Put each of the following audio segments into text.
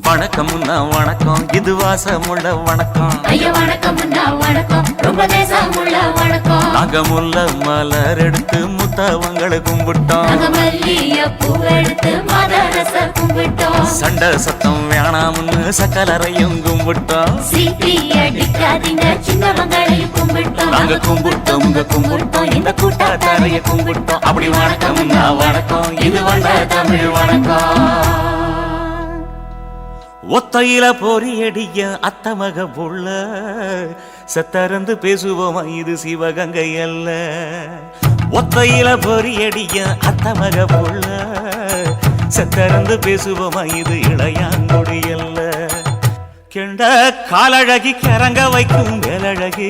வணக்கம்னா வணக்கம், இது வாசமுள்ள வணக்கம். ஐயா வணக்கம்னா வணக்கம், ரொம்ப தேசமுள்ள வணக்கம். நாங்க முல்ல மலர் எடுத்து முத்தவங்களை கும்பிட்டோம். நாங்க மல்லிய பூ எடுத்து மதரச கும்பிட்டோம். சண்டை சத்தம் வேணாம்னு சக்கலரையும் கும்பிட்டோம். சீட்டி அடிக்காதீங்க சின்னவங்களையும் கும்பிட்டோம். நாங்க கும்பிட்டோம், உங்க கும்பிட்டோம், இந்த கூட்டாத்தாரைய கும்பிட்டோம். அப்படி வணக்கம்னா வணக்கம், இது வந்த தமிழ் வணக்கம். ஒத்தையில பொறியடிய அத்தமக புள்ள சத்தறந்து பேசுவோமா, இது சிவகங்கை அல்ல. ஒத்தையில பொறியடிய அத்தமக புள்ள சத்தறந்து பேசுவோமா, இது இளையாங்குடி அல்ல. கெண்ட காலழகி கிறங்க வைக்கும் வேலழகு,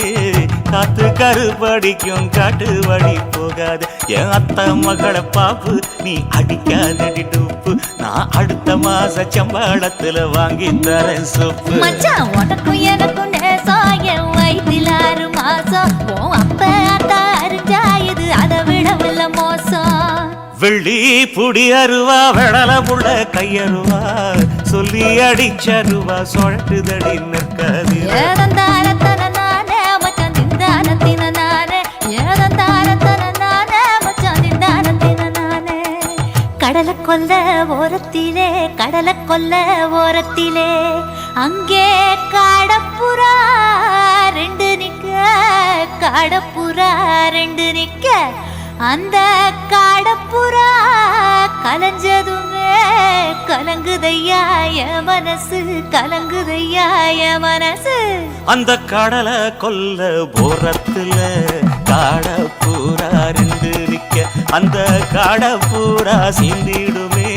காத்து கருப்படிக்கும் காட்டு வழி போகாது. என் அத்த மகளை பாப்பு நீ அடிக்காதடி டூப்பு, நான் அடுத்த மாச சம்பளத்துல வாங்கி தரேன் சொப்பு. மச்சான் உனக்கும் எனக்கும் நேசம், என் வயிற்றில் 6 மாசம். ஓ அப்ப அத்தா அறிஞ்சாயுது, அதை விடவில்ல மோசம். வெள்ளி புடி அருவா வெடல புள்ள கையருவா, சொல்லி அடிச்சருவா சொழட்டுதடி நிற்காது. ஏதந்தாரத்தன நானே மச்சான் திந்தானத்தின நானே, ஏதந்தாரத்தன நானே மச்சான் திந்தானத்தின நானே. கடலை கொல்ல ஓரத்திலே, கடலை கொல்ல ஓரத்திலே, அங்கே காடப்புறா 2 நிக்க, காடப்புறா 2 நிக்க. அந்த காடப்புறா கலஞ்சதுமே கலங்குதையா என் மனசு, கலங்குதையா என் மனசு. அந்த கடலை கொல்ல போரத்துல காடப்பூரா 2 நிக்க, அந்த காடப்பூரா சிந்திடுமே.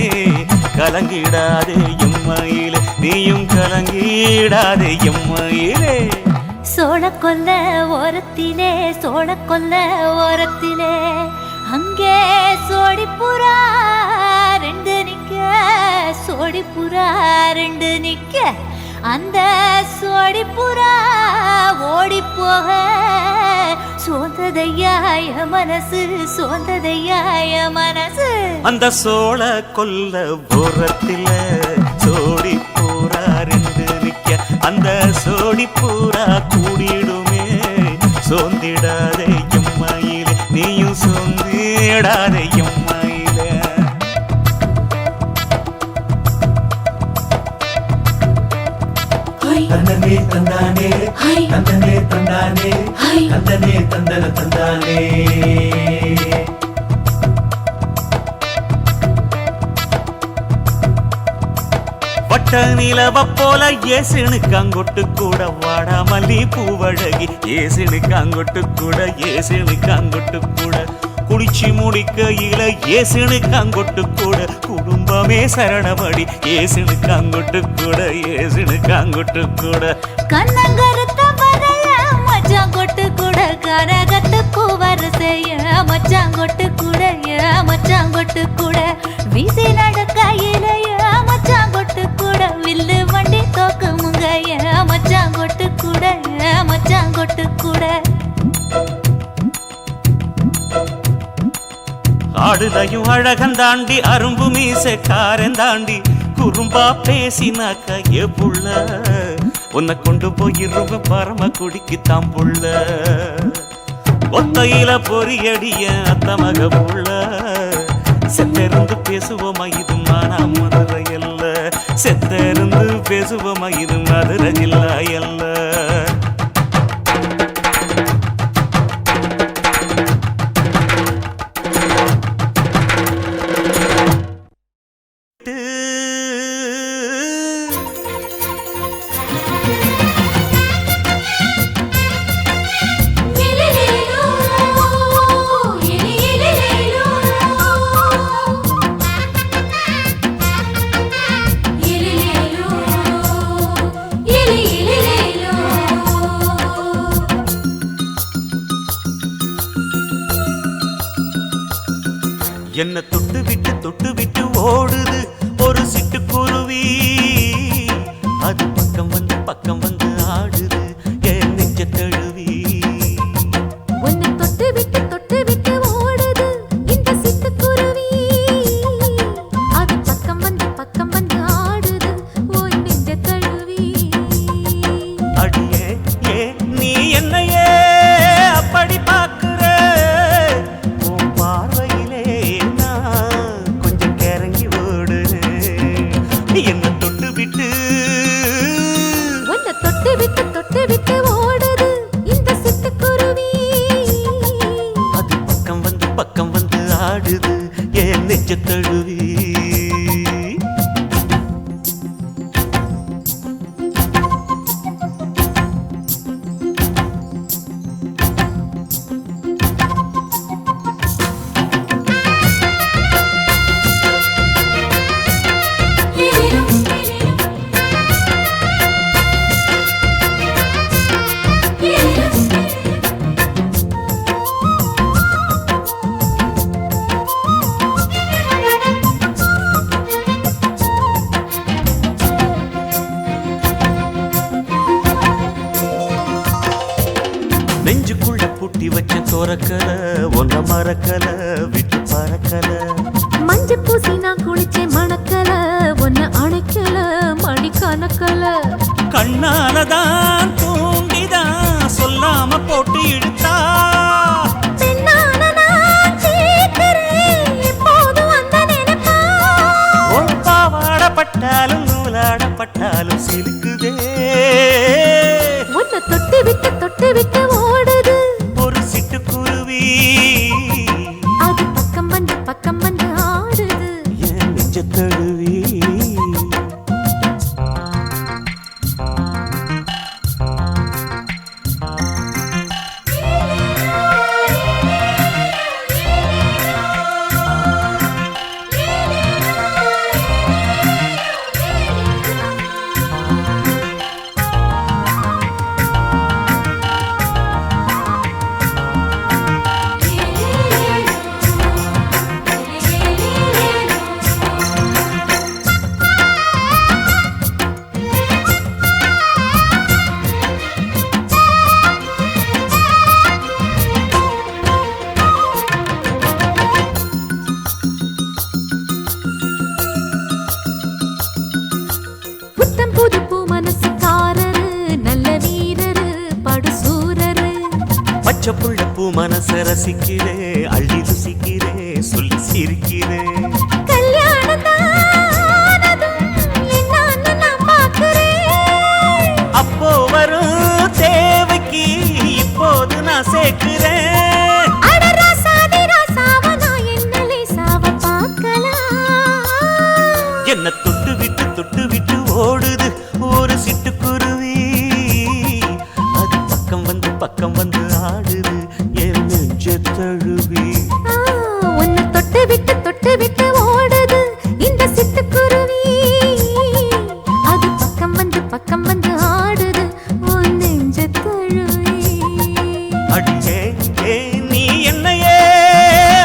கலங்கிடாதே எம்மையிலே, நீயும் கலங்கிடாதே எம்மையிலே. சோழ கொல்ல ஓரத்திலே, சோழ கொல்ல ஓரத்திலே, அங்கே சோடிப்புறா 2 நிக்க, சோடிப்புறா 2 நிக்க. அந்த சோடிப்புறா ஓடி போக சோந்ததையா என் மனசு, சோந்ததையா என் மனசு. அந்த சோழ கொல்ல போரத்தில சோடி பூரா 2 நிக்க, அந்த சோடி பூரா கூடிடுமே. சோந்திடாதே எம்மையிலே, நீயும் சோந்திடாதே எம்மையிலே. தந்தனே தந்தானே, தந்தனே தந்தானே, தந்தனே தந்தன தந்தானே. வட்ட நிலவ போல ஏசுனுக்கு அங்கொட்டு கூட வாடா மல்லி பூவழகி, ஏசுனுக்கு அங்கொட்டு கூட, ஏசுனுக்கு அங்கொட்டு கூட. குளிச்சு முடிக்கையில ஏசுனுக்கு அங்கொட்டு கூட, குடும்பமே சரணமடி ஏசுனுக்கு அங்கொட்டு கூட, ஏசுனுக்கு அங்கொட்டு கூட. கண்ணங்கருத்த வரைய மச்சான் கொட்டு கூட, கரகத்துக்கு வரிசைய மச்சான் கொட்டு கூட, மச்சான் கொட்டு கூட. வீசி நடக்கையில மச்சான் கொட்டு கூட, வில்லு வண்டி தோக்குமுங்க மச்சான் கொட்டு கூட, மச்சான் கொட்டு கூட. ஆடுதையும் அழகன் தாண்டி, அரும்பு மீசை காரன் தாண்டி, குறும்பா பேசினாக்க ஏ புள்ள, உன்னை கொண்டு போயிருவ பரம குடிக்கு தாம்புள்ள. ஒத்தையில பொறியடிய அத்தமக புள்ள செத்தருந்து பேசுவோமா, இது மானா மதுரை அல்ல. செத்தருந்து பேசுவோமா, இது மதுரை ஜில்லா அல்ல. என்ன தொட்டு விட்டு ஓடுது ஒரு சிட்டுக்குருவி, அது பக்கம் வந்து ஆடுது என் நெஞ்ச தழுவி. உன்னை தொட்டு விட்டு ஓடுது இந்த சிட்டுக்குருவி, அது பக்கம் வந்து ஆடுது ஓ நெஞ்ச தழுவி நெஞ்சுக்குள்ள பூட்டி வச்ச தோரக்கல ஒன்ன மறக்கல விட்டு பறக்கல மஞ்ச பூசி நான் குளிச்சேன் மணக்கல ஒன்ன அணைக்கல மணி கணக்கல கண்ணாலதான் தூண்டிதான் சொல்லாம போட்டு இழுத்தா பெண்ணான நான் கேட்கிறேன் எப்போதும் அந்த நினைப்பா ஒரு பாவாடப்பட்டாலும் நூலாடப்பட்டாலும் சிலுக்குதே உன்னை தொட்டு விட்டு ஓடுது ஒரு சிட்டுக்குருவி அது பக்கம் வந்து ஆடுது என் நெஞ்ச தழுவி புத்தம் புது பூ மனசுக்காரரு நல்ல வீரரு படுசூரரு பச்சை புள்ள பூ மனச ரசிக்கிறே அள்ளி ருசிக்கிறே சொல்லி சிரிக்கிறே கல்யாணம் தானதும் என்னன்னு நான் பார்க்கிறேன் அப்போ வரும் தேவைக்கு இப்போது நான் சேர்க்கிறேன் அட ராசாதி ராசாவ நான் என்ன லேசாவ பார்க்கலாம் என்ன தொட்டு விட்டு ஓடுது ஒரு சிட்டுக்குருவி அது பக்கம் வந்து ஆடுது என் நெஞ்ச தழுவி உன்னை தொட்டு விட்டு ஓடுது இந்த சிட்டுக்குருவி அது பக்கம் வந்து ஆடுது உன் நெஞ்ச தழுவி அடியே நீ என்னையே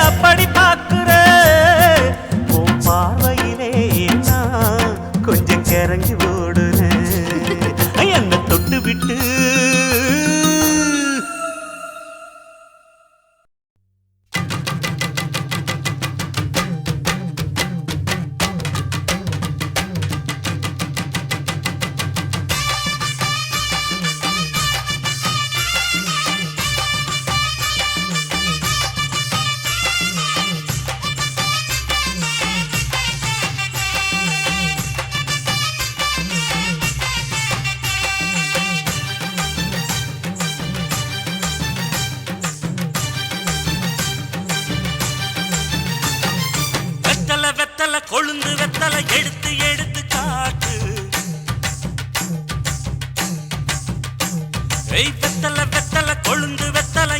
அப்படி பார்க்கிற உன் பார்வையிலே நான் கொஞ்சம் கிறங்கி ஓடுறேன் என்ன தொட்டு விட்டு வெத்தல கொழுந்து வெத்தல எடுத்து காட்டு வெத்தல கொழுந்து வெத்தல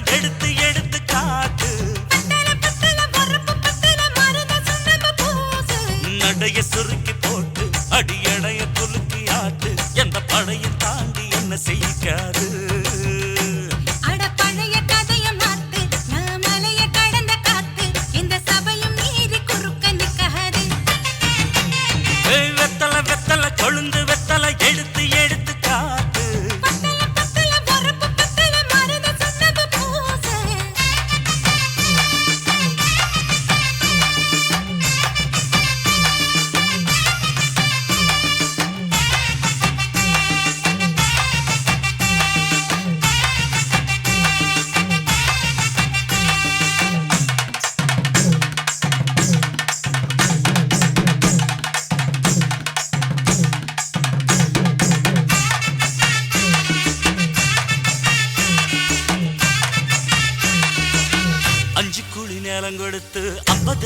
எடுத்து காட்டு நடைய சுருக்கி போட்டு அடியடைய குலுக்கி ஆட்டு எந்த படையும் தாண்டி என்ன செய்யாது வெத்தல கொழுந்து வெத்தல எடுத்து காட்டு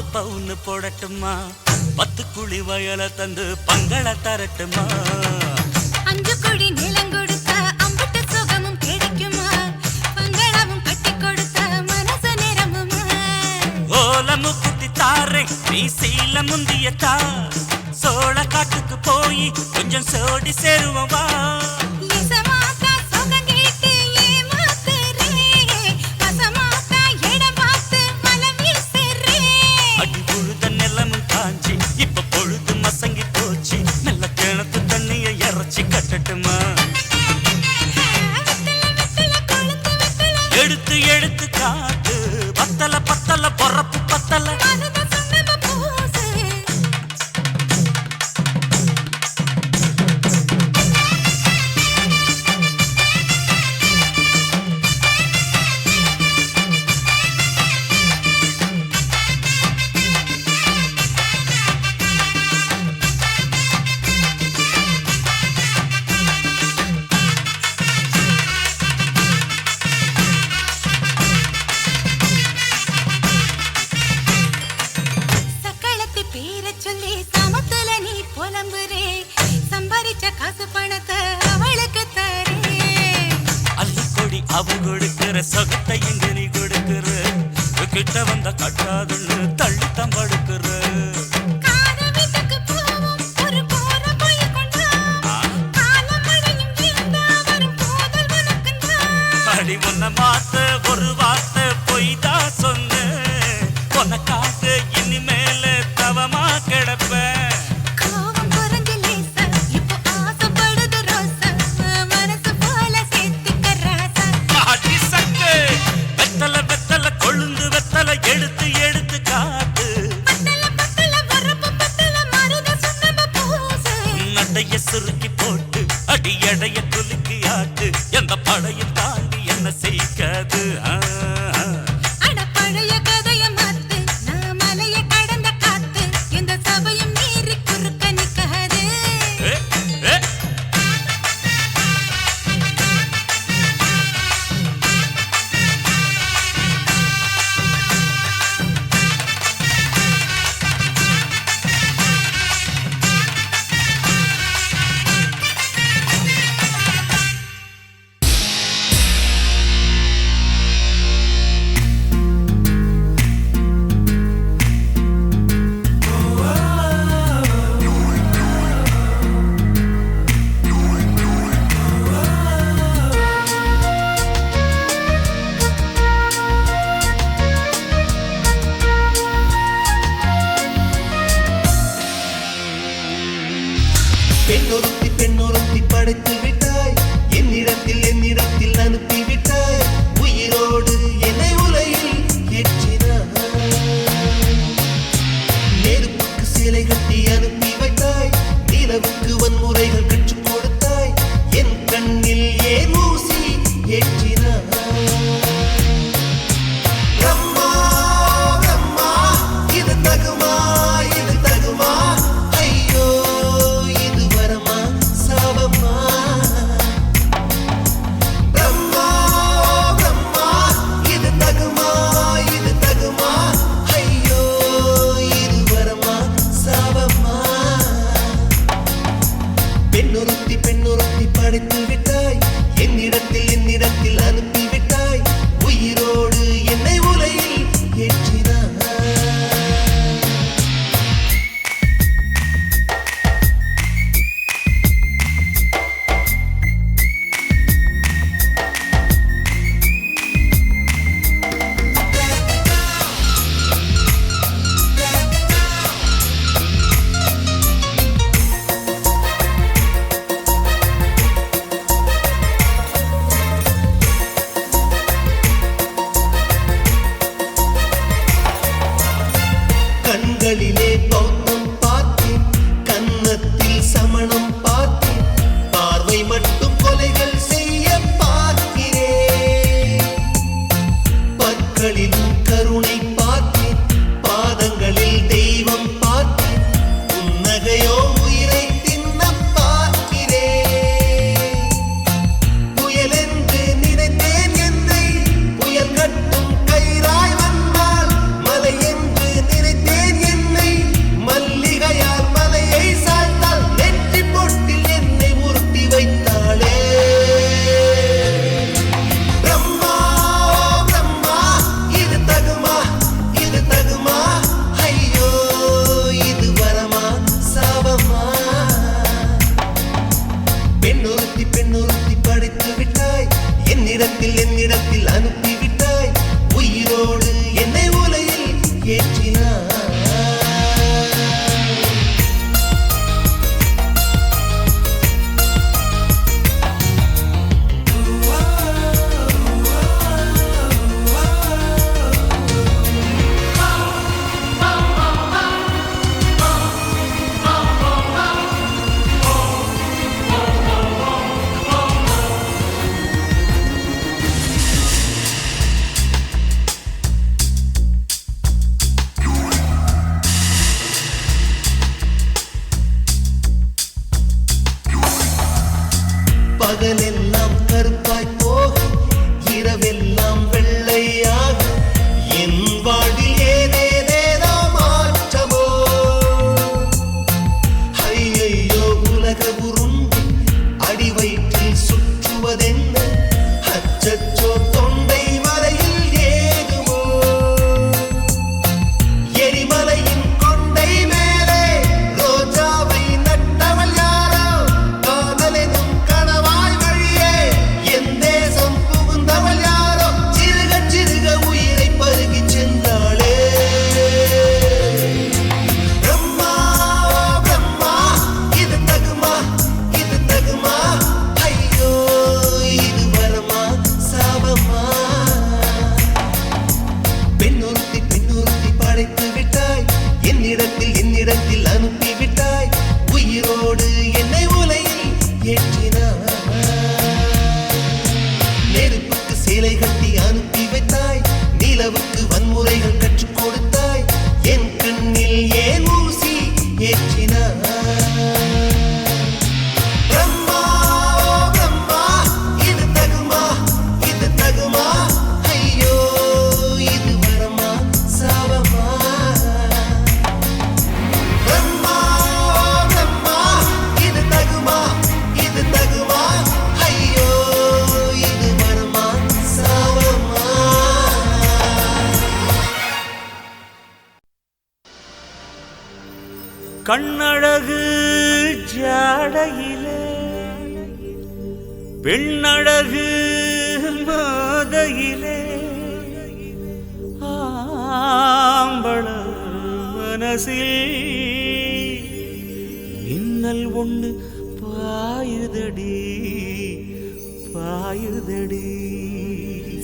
10 பவுன் போடட்டுமா 10 குழி வயல தந்து பங்கள தரட்டுமா 5 கோடி நிலம் கொடுத்தா அம்புட்டு சுகமும் கிடைக்குமா பங்களாவும் கட்டி கொடுத்தா மனசு நிரம்புமா ஓலமு குத்தி தாரே நீ சீல முந்தியத்தா சோழ காட்டுக்கு போய் கொஞ்சம் சோடி சேருவோம் வா இசமாத்தா சுகம் கேட்டு ஏமாத்துறே வசமாத்தா இடம் பார்த்து மலம் வீசுறே அடி புழுத நிலமும் காஞ்சி இப்ப பொழுது மசங்கி போச்சு நல்ல கிணத்து தண்ணிய இறச்சி கட்டட்டுமா எடுத்து எடுத்து காட்டு பத்தல பத்தல பொறப்பு பத்தல சொல்லி சமத்துல நீ புலம்புறே சம்பாதிச்ச காசு பணத்தை அவளுக்கு தரே அள்ளிக்கொடி அவ கொடுக்கிற சொகத்தை எங்க நீ கொடுக்கிற கிட்ட வந்த கட்டாதுன்னு தள்ளி தம்படுக்கிற காதவித்துக்கு போவோம் ஒரு போற போய் கொண்டா காலமடையும் வீண்டா வரும் போதல் உனக்குண்டா அடி உன்னை மாத்த ஒரு வார்த்தை பொய் தான் சொன்ன உனக்காக இனிமேல தவமா கிடப்பேன் கோவம் குறைஞ்சு லேசா இப்போ ஆசைப்படுது ரோசா மனசு போல சேர்த்துக்க ராசா அடி சக்கு வெத்தல வெத்தல கொழுந்து வெத்தல எடுத்து எடுத்து காட்டு பத்தல பத்தல வரப்பு பத்தல மருத சுண்ணம்ப பூசு நடைய சுருக்கி போட்டு அடி எடைய குலுக்கி ஆட்டு எந்த படையும் தாண்டி என்ன செய்யாது அட பழைய கதைய மாத்து நான் மலைய கடந்த காத்து எந்த சபையும் மீறி குறுக்க நிக்காது ஏ, ஏ. பெண்ணொருத்தி படைத்து விட்டாய் என்னிடத்தில் அனுப்பி விட்டாய் உயிரோடு என்னை உலையில் ஏற்றினாய் நெருப்புக்கு சிலை கட்டி அனுப்பி வைத்தாய் நிலவுக்கு வன்முறைகள் கற்றுக் கொடுத்தாய் என் கண்ணில் ஏன் ஊசி ஏற்றினாய் பிரம்மா பிரம்மா இது தகுமா இது தகுமா ஐயோ இது வரமா சாபமா பகலெல்லாம் கருப்பாய் போக இரவெல்லாம் வெள்ளையாக என் வாழ்வில் ஏதேதேதோ மாற்றமோ ஐயையோ உலக உருண்டு அடி வயிற்றில் சுற்றுவதென்ன அச்சச்சோ தொண்டை மலையில் ஏதுமோ எரிமலையின் கொண்டை மேலே ரோஜாவை நட்டவள் யாரோ காதலெனும் கணவாய் வழியே என் தேசம் புகுந்தவள் யாரோ சிறுக சிறுக உயிரை பருகிச் சென்றாளே பிரம்மா பிரம்மா இது தகுமா ஐயோ இது வரமா சாபமா பெண்ணொருத்தி படைத்து விட்டாய் என்னிடத்தில் அனுப்பி விட்டாய் உயிரோடு என்னை உலையில் ஏற்றினாய் நெருப்புக்கு சேலை கட்டி அனுப்பி வைத்தாய் நிலவுக்கு வன்முறைகள் கற்றுக் கொடுத்தாய் என் கண்ணில் ஏன் ஊசி ஏற்றினாய் பிரம்மா பிரம்மா இது தகுமா ஐயோ இது வரமா சாபமா பிரம்மா பிரம்மா இது தகுமா ஐயோ இது வரமா சாபமா கண்ணழகு ஜாடையிலே பெண்ணழகு மாதையிலே ஆம்பள மனசில் மின்னல் ஒண்ணு பாயுதடி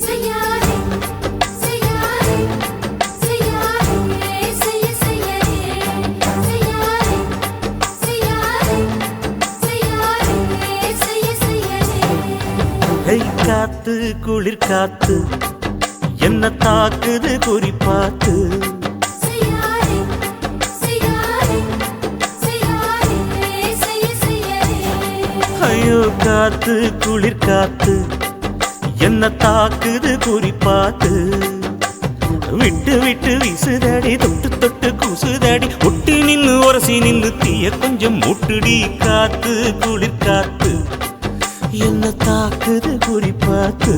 செய்யாதே செய்யாதே செய்யாதே செய்யாதே கை காத்து குளிர் காத்து என்ன தாக்குது குறிப்பாத்து ஐயோ காத்து குளிர் காத்து என்ன தாக்குது குறிப்பாத்து விட்டு விட்டு வீசுதடி தொட்டு தொட்டு கூசுதடி ஒட்டி நின்னு உரசி நின்னு தீய கொஞ்சம் முட்டுடி காத்து குளிர் காத்து என்ன தாக்குது குறிப்பாத்து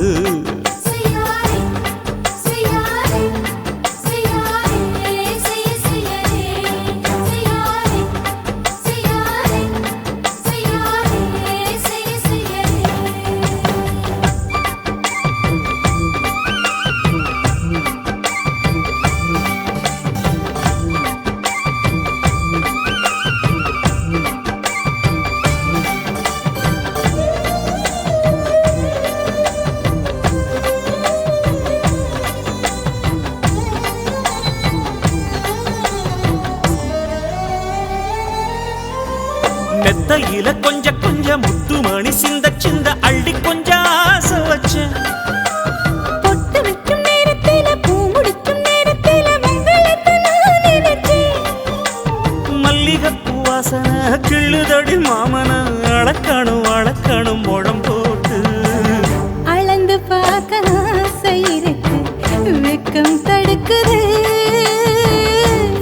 மெத்தையில கொஞ்சம் முத்துமணி சிந்த சிந்த அள்ளி கொஞ்சம் ஆசை வச்சேன் பொட்டு வைக்கும் நேரத்தில பூ முடிக்கும் நேரத்தில மங்களத்தை நான் நினைச்சேன் மல்லிகைப்பூ வாசனை கிள்ளுதடி மாமன அளக்கணும் முழம் போட்டு அளந்து பார்க்க ஆசை இருக்கு வெக்கம் தடுக்குது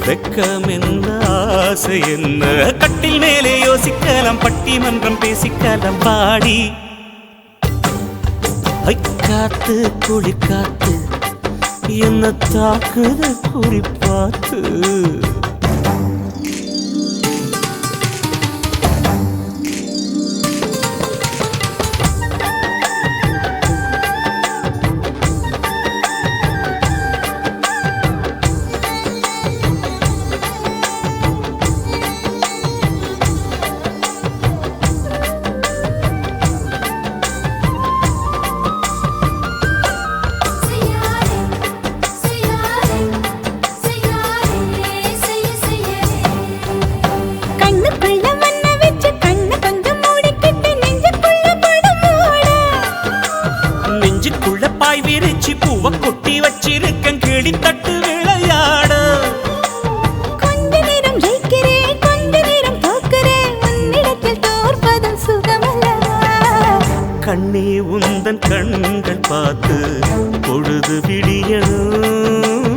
வெக்கம் என்ன ஆசை என்ன கட்டில் மேலே யோசிக்கலாம் பட்டிமன்றம் பேசிக்கலாம் பாடி காத்து குளிர் காத்து என்ன தாக்குது குறிப்பாத்து செய்யாதே உந்தன் கண்கள் பார்த்து பொழுது விடியணும்.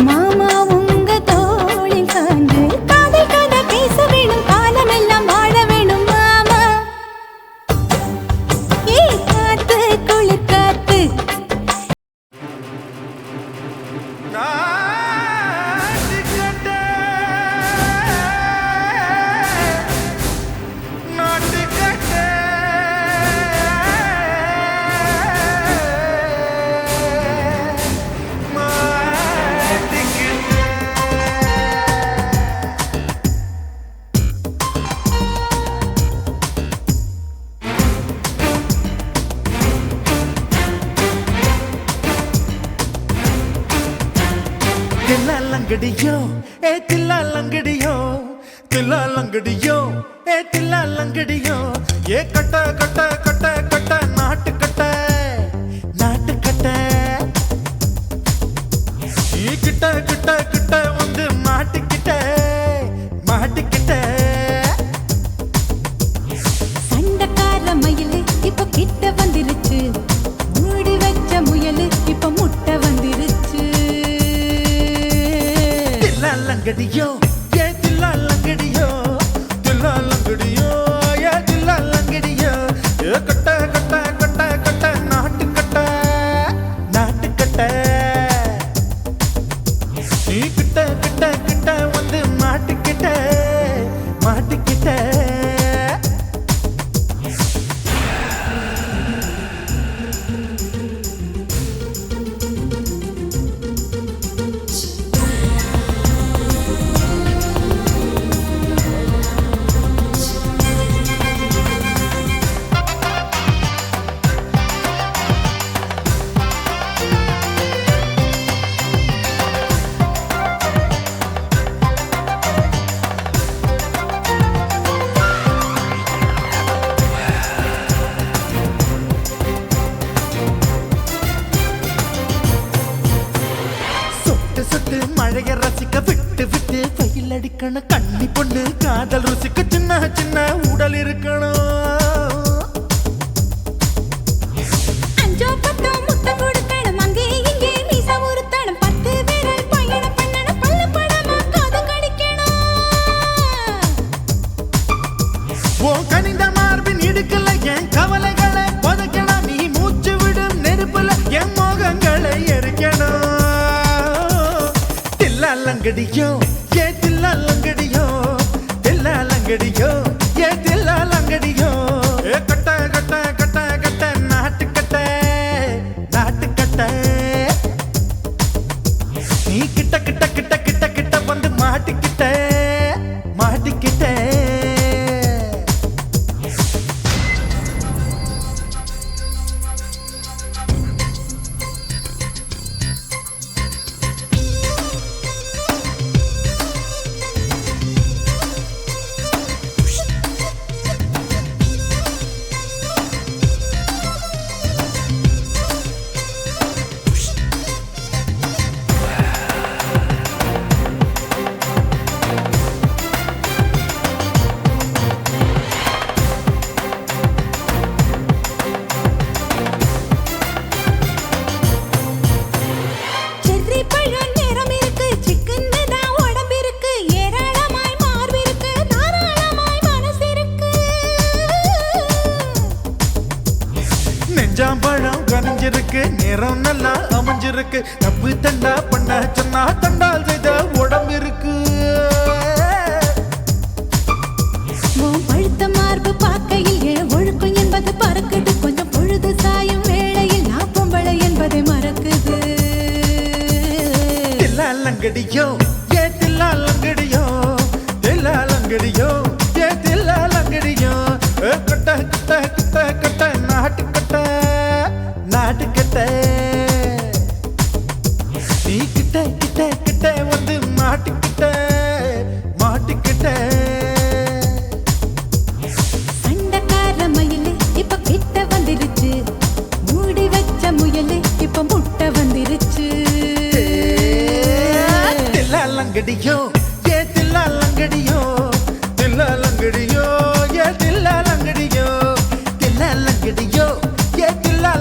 மாமா உங்க தோளில் சார்ந்து காதல் கதை பேச வேணும், காலமெல்லாம் வாழ வேணும் மாமா. ஏ காத்து குளிர் காத்து தில்லாலங்கடியோ ஏ தில்லாலங்கடியோ தில்லாலங்கடியோ ஏ தில்லாலங்கடியோ ஏ கட்ட கட்ட கட்ட கட்ட நாட்டு கட்ட நாட்டு கட்ட நீ கிட்ட கிட்ட கிட்ட வந்து மாட்டிக்கிட்ட மாட்டிக்கிட்ட சண்டக்கார மயிலு இப்ப கிட்ட வந்துருச்சு, மூடி வச்ச முயலு இப்ப முட்டை வந்துருச்சு. தில்லாலங்கடியோ ஏ தில்லாலங்கடியோ தில்லாலங்கடியோ ஏ தில்லாலங்கடியோ ஏ கட்ட கட்ட கட்ட கட்ட நாட்டு கட்ட நாட்டு கட்ட நீ கிட்ட கிட்ட கிட்ட வந்து மாட்டிக்கிட்ட மாட்டிக்கிட்ட சொட்டு மழைய ரசிக்க விட்டு விட்டு வெயில் அடிக்கணும், கண்ணி பொண்ணு காதல் ருசிக்க சின்ன சின்ன உடல் இருக்கணும். அஞ்சோ பத்தோ முட்டை கொடுக்கணும், அங்கே இங்கே மீச உறுத்தணும், 10 விரல் பயணம் பண்ணணும், பல்லு படமா காது கடிக்கணும். ஓ கனிந்த மார்பின் இடுக்கல என் கவலைகளை புதைக்கணும், நீ மூச்சு விடும் நெருப்புல என் மோகங்களை எரிக்கணும். தில்லாலங்கடியோ ஏ தில்லாலங்கடியோ தில்லாலங்கடியோ ஏ தில்லாலங்கடியோ ஏ கட்ட கட்ட கட்ட கட்ட நாட்டு கட்ட நாட்டு கட்ட நீ கிட்ட கிட்ட கிட்ட கிட்ட கிட்ட வந்து மாட்டிக்கிட்ட மாட்டிக்கிட்ட செர்ரி பழம் நிறம் இருக்கு, சிக்கன்னு தான் உடம்பு இருக்கு, ஏராளமாய் மார்பு இருக்கு, தாராளமாய் மனசு இருக்கு. நெஞ்சாம்பழம் கனிஞ்சிருக்கு, நிறம் நல்லா அமைஞ்சிருக்கு, தப்பு தண்டா பண்ண சொன்னா தண்டால் செய்த உடம்பு இருக்கு. உன் பழுத்த மார்பு பார்க்கையில் என் ஒழுக்கம் என்பது பறக்குது, கொஞ்சம் பொழுது சாயும் வேளையில் நான் பொம்பளை என்பதை மறக்குது. தில்லாலங்கடியோ ஏ தில்லாலங்கடியோ தில்லாலங்கடியோ ஏ தில்லாலங்கடியோ ஏ கட்ட கட்ட கட்ட கட்ட நாட்டு கட்ட நாட்டு கட்ட நீ கிட்ட கிட்ட கிட்ட வந்து மாட்டிக்கிட்ட மாட்டிக்கிட்ட சண்டக்கார மயிலு இப்ப கிட்ட வந்துருச்சு, மூடி வச்ச முயலு இப்ப முட்டை வந்துருச்சு. தில்லாலங்கடியோ ஏ தில்லாலங்கடியோ தில்லாலங்கடியோ ஏ தில்லாலங்கடியோ தில்லாலங்கடியோ ஏ தில்லா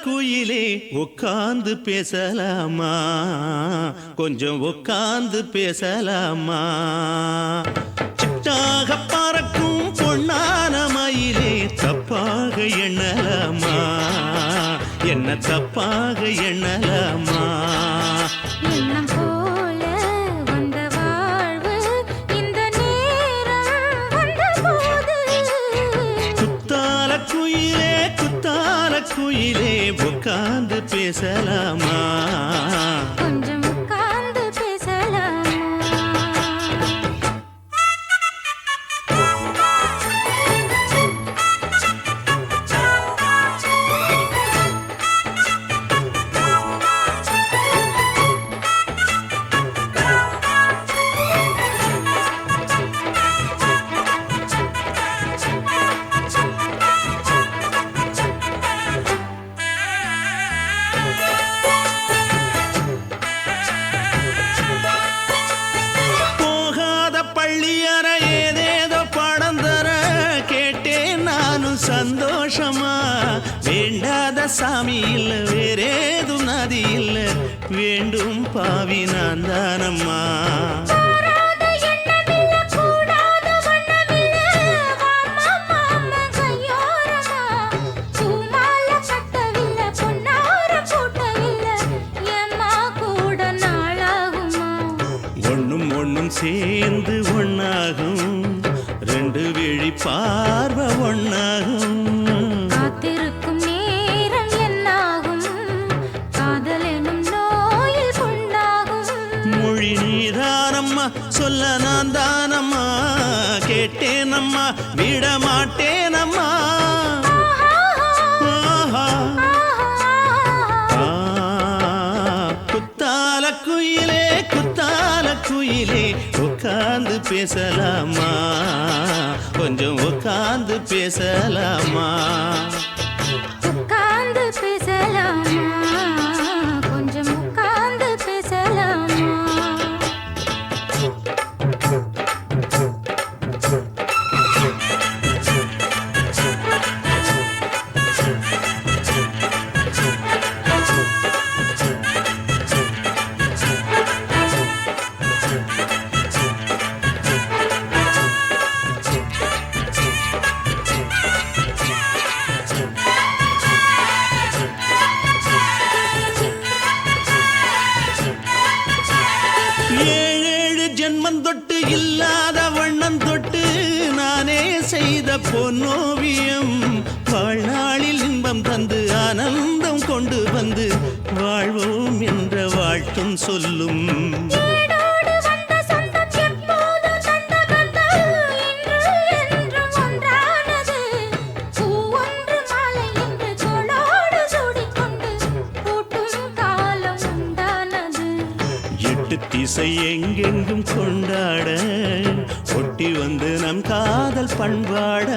குயிலே உட்கார்ந்து பேசலாமா கொஞ்சம் உட்கார்ந்து பேசலாமா சிட்டாக பறக்கும் பொன்னான மயிலே தப்பாக எண்ணலாமா என்ன தப்பாக எண்ணலாமா எண்ணம் போல வந்த வாழ்வு இந்த நேரம் வந்தபோது குத்தால குயிலே உட்கார்ந்து பேசலாமா கொஞ்சம் உட்கார்ந்து பேசலாமா சந்தோஷமா வேண்டாத சாமி இல்ல வேறேதும் நதி இல்ல வேண்டும் பாவி நான் தானம்மா ஒண்ணும் ஒண்ணும் சேர்ந்து ஒன்னாகும் ரெண்டு விழி பார்வை ஒன்னாகும் காத்திருக்கும் நேரம் என்னாகும் காதல் எனும் நோயில் கொண்டாகும் மொழி நீதானம்மா சொல்ல நான் தானம்மா கேட்டேனம்மா விட மாட்டேனம்மா குத்தால குயிலே உட்கார்ந்து பேசலாமா கொஞ்சம் உட்கார்ந்து பேசலாமா உட்கார்ந்து பேசலாமா கொஞ்சம் உட்கார்ந்து பேசலாமா தொட்டு இல்லாத வண்ணம் தொட்டு நானே செய்த பொன்னோவியம் வாழ்நாளில் இன்பம் தந்து ஆனந்தம் கொண்டு வந்து வாழ்வோம் என்ற வாழ்த்தும் சொல்லும் திசை எங்கெங்கும் கொண்டாட ஒட்டி வந்து நம் காதல் பண்பாட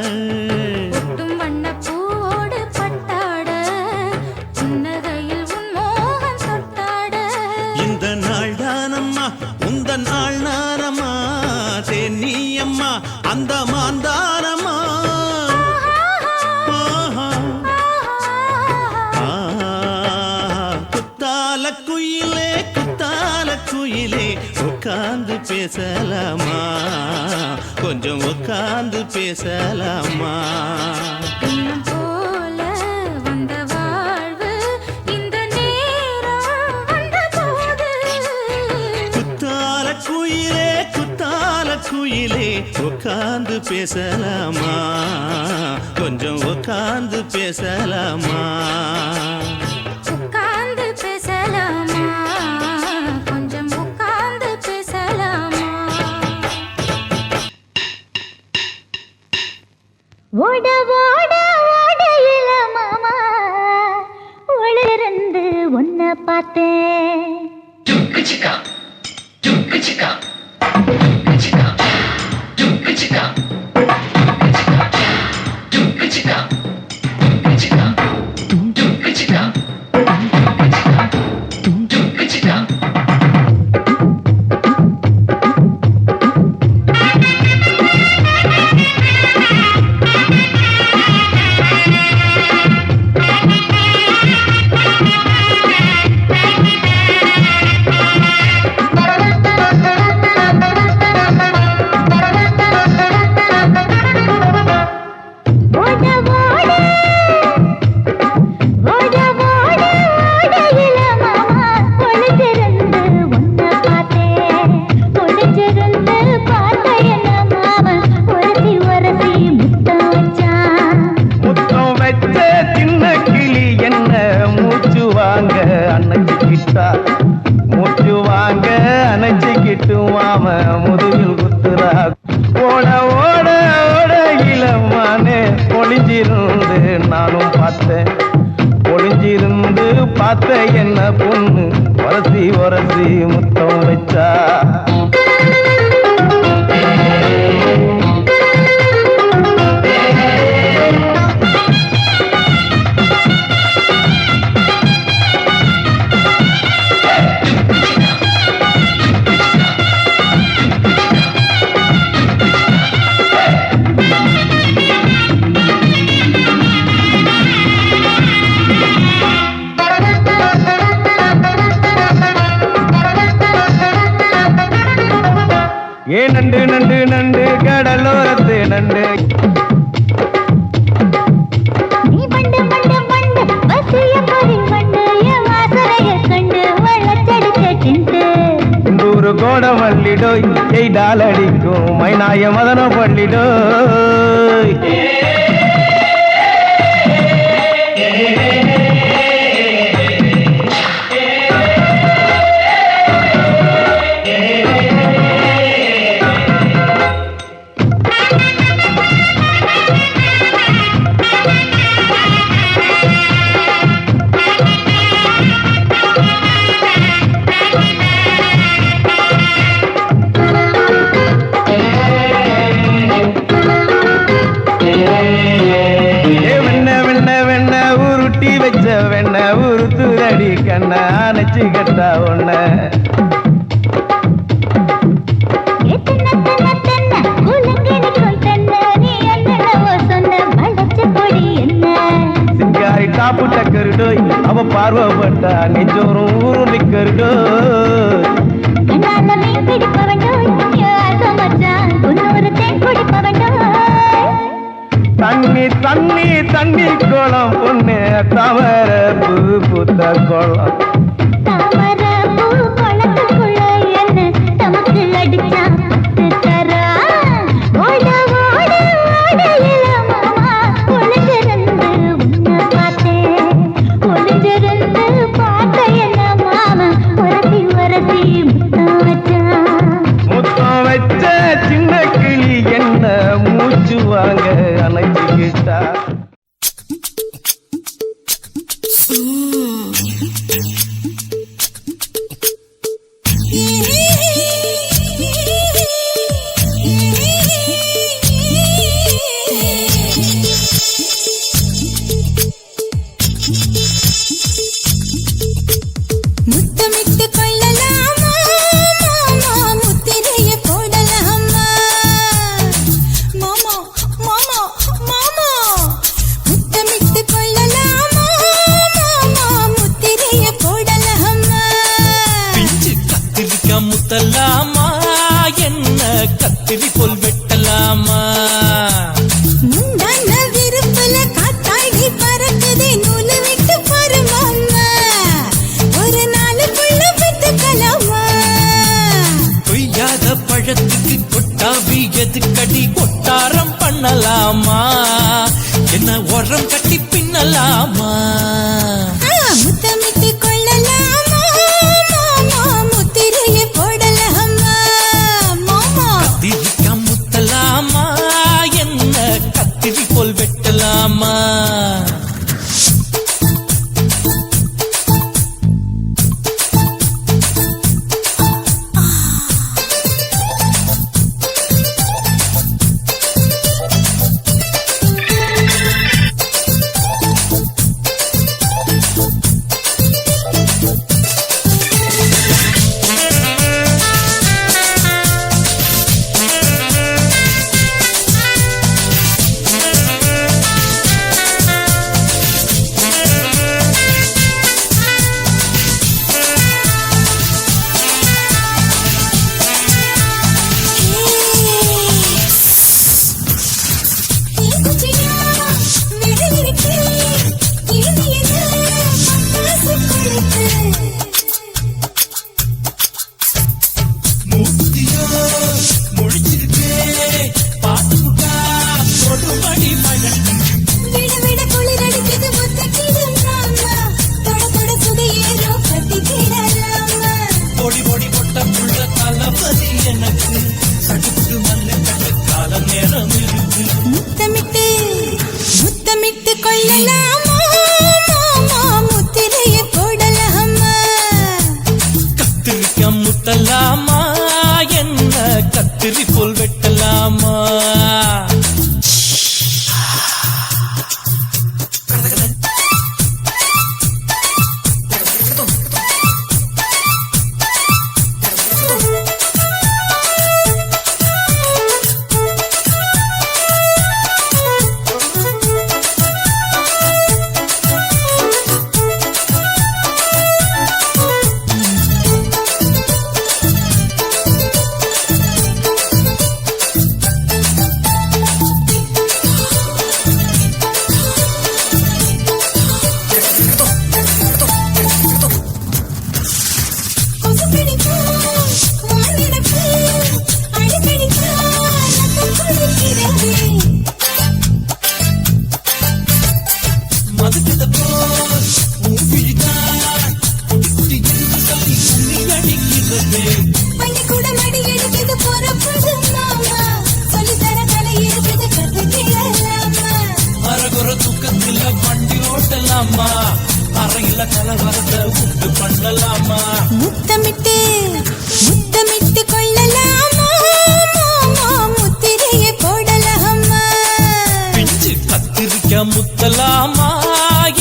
வண்ணப்பூவோடு பட்டாட புன்னகையில் உன் மோகம் தொட்டாட இந்த நாள் தானம்மா உந்த நாள் நானம்மா தென்னியம்மா அந்த மாந்தானம்மா குயிலே உட்கார்ந்து பேசலாமா கொஞ்சம் உட்கார்ந்து பேசலாமா போல வந்த வாழ்வு இந்த நேரம் வந்தபோது குத்தால குயிலே உட்கார்ந்து பேசலாமா கொஞ்சம் உட்கார்ந்து பேசலாமா உட்கார்ந்து பேசலாமா கொஞ்சம் உட்கார்ந்து பேசலாமா ஓட ஓட ஓடையில மாமா ஒளிருந்து உன்னை பார்த்தேன் நண்டு கடலோரத்து நண்டு. நீ வண்டு வண்டு வண்டு வசிய பொறி வண்டு என் வாசனைய கண்டு வளச்சடிச்ச திண்டு. இந்தூரு கோடம் வள்ளிடோய் எய்டால் அடிக்கும் மைனாய மதன பள்ளிடோய். வெண்ண உருத்துரடி கண்ண அணைச்சு கட்டா ஒண்ண. சிங்காரி டாப்பு டக்கருடோய் அவ பார்வப்பட்டா நெஞ்சோறும் ஊரு நிக்கருடோய். தண்ணி தண்ணி தண்ணி கோலம் பொண்ணு தவற பூ பூத்த கோலம். தாமர பூ குளத்துக்குள்ள என்ன தமக்கு அடிச்சா தரா. ஓட ஓட ஓடையில மாமா ஒளிஞ்சிருந்து உன்னை பார்த்தேன். ஒளிஞ்சிருந்து பார்த்த என்ன மாமா உரசி உரசி முத்தம் வச்சான். முத்தம் வச்ச சின்ன கிளி என்ன மூச்சு வாங்க அணைச்சுக்கிட்டா. முத்தமிட்டு கொள்ளலாமா மாமா முத்திரைய போடலாமா. மாமா மாமா மாமா முத்தமிட்டு கொள்ளலாமா மாமா முத்திரைய போடலாமா. பிஞ்சு கத்திரிக்கா முத்தலாமா என்ன கத்திரி போல் வெட்டலாமா. முந்தான விருப்பல காத்தாடி பறக்குதே நூலு விட்டு பாரு மாமா. ஒரு நாளுக்குள்ள பெற்றுக்கலாமா. கொய்யாத பழத்துக்கு கொட்டாவி எதுக்கடி கொட்டாரம் பண்ணலாமா. என்ன உரம் கட்டி பின்னலாமா. முத்தமிட்டு கொள்ளலாமா மாமா முத்திரைய போடலாமா. மாமா கத்திரிக்கா முத்தலாமா என்ன கத்திரி போல் வெட்டலாமா. முத்தமிட்டு முத்தமிட்டு கொள்ளலாமா மாமா முத்திரைய போடலாமா. கத்திரிக்கா முத்தலாமா என்ன கத்திரி போல் வெட்டலாமா. பண்ணலாமா அறையில கலவரத்தை உண்டு பண்ணலாமா முத்தமிட்டு முத்தமிட்டு கொள்ளலாமா முத்திரையை போடலாமா பிஞ்சு கத்திரிக்க முத்தலாமா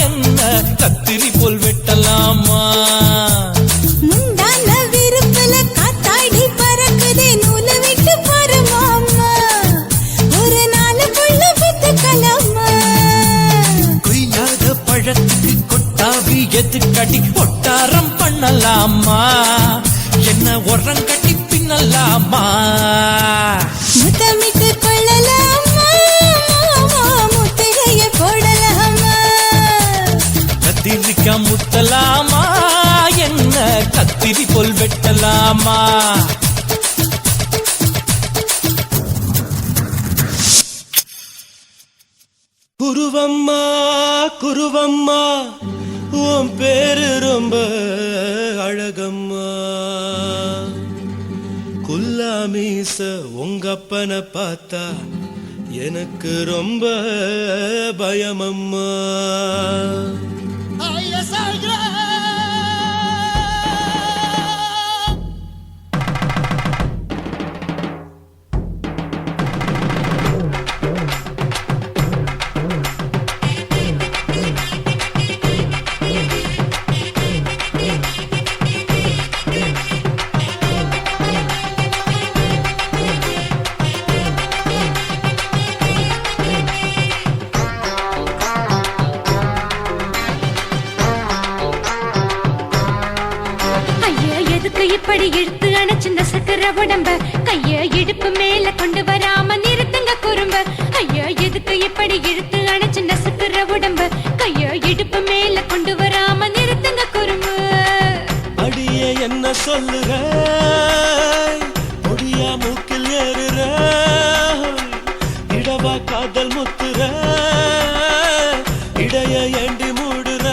என்ன கத்திரி போல் வெட்டலாமா முந்தான விருப்பல காத்தாடி பறக்குதே நூலை விட்டு பரமாமா ஒரு நாளுக்குள்ள வித்துக்கலாமா கொய்யாத பழத்துக்கு கொட்டாவி எதுக்கடி ஒட்டாரம் பண்ணலாமா என்ன உரம் கட்டி பின்னலாமா முத்தமிட்டு கொள்ளலாமா முத்திரையை போடலாமா கத்திரிக்க முத்தலாமா என்ன கத்திரி போல் வெட்டலாமா குருவம்மா குருவம்மா உன் பேரு ரொம்ப அழகம்மா குல்லாமீச உங்க அப்பனை பார்த்தா எனக்கு ரொம்ப பயமம்மா இப்படி இழுத்து அணைச்சிருந்த சக்கர உடம்ப கைய இடுப்பு மேல கொண்டு வராம நிறுத்துங்க குறும்ப ஐயா எதுக்கு இப்படி இழுத்து அணைச்சிருந்த சக்கர உடம்ப கைய இடுப்பு மேல கொண்டு வராம நிறுத்துங்க குறும்பு அடிய என்ன சொல்லுற முடியா மூக்கில் ஏறுற இடவா காதல் முத்துற இடைய ஏண்டி மூடுற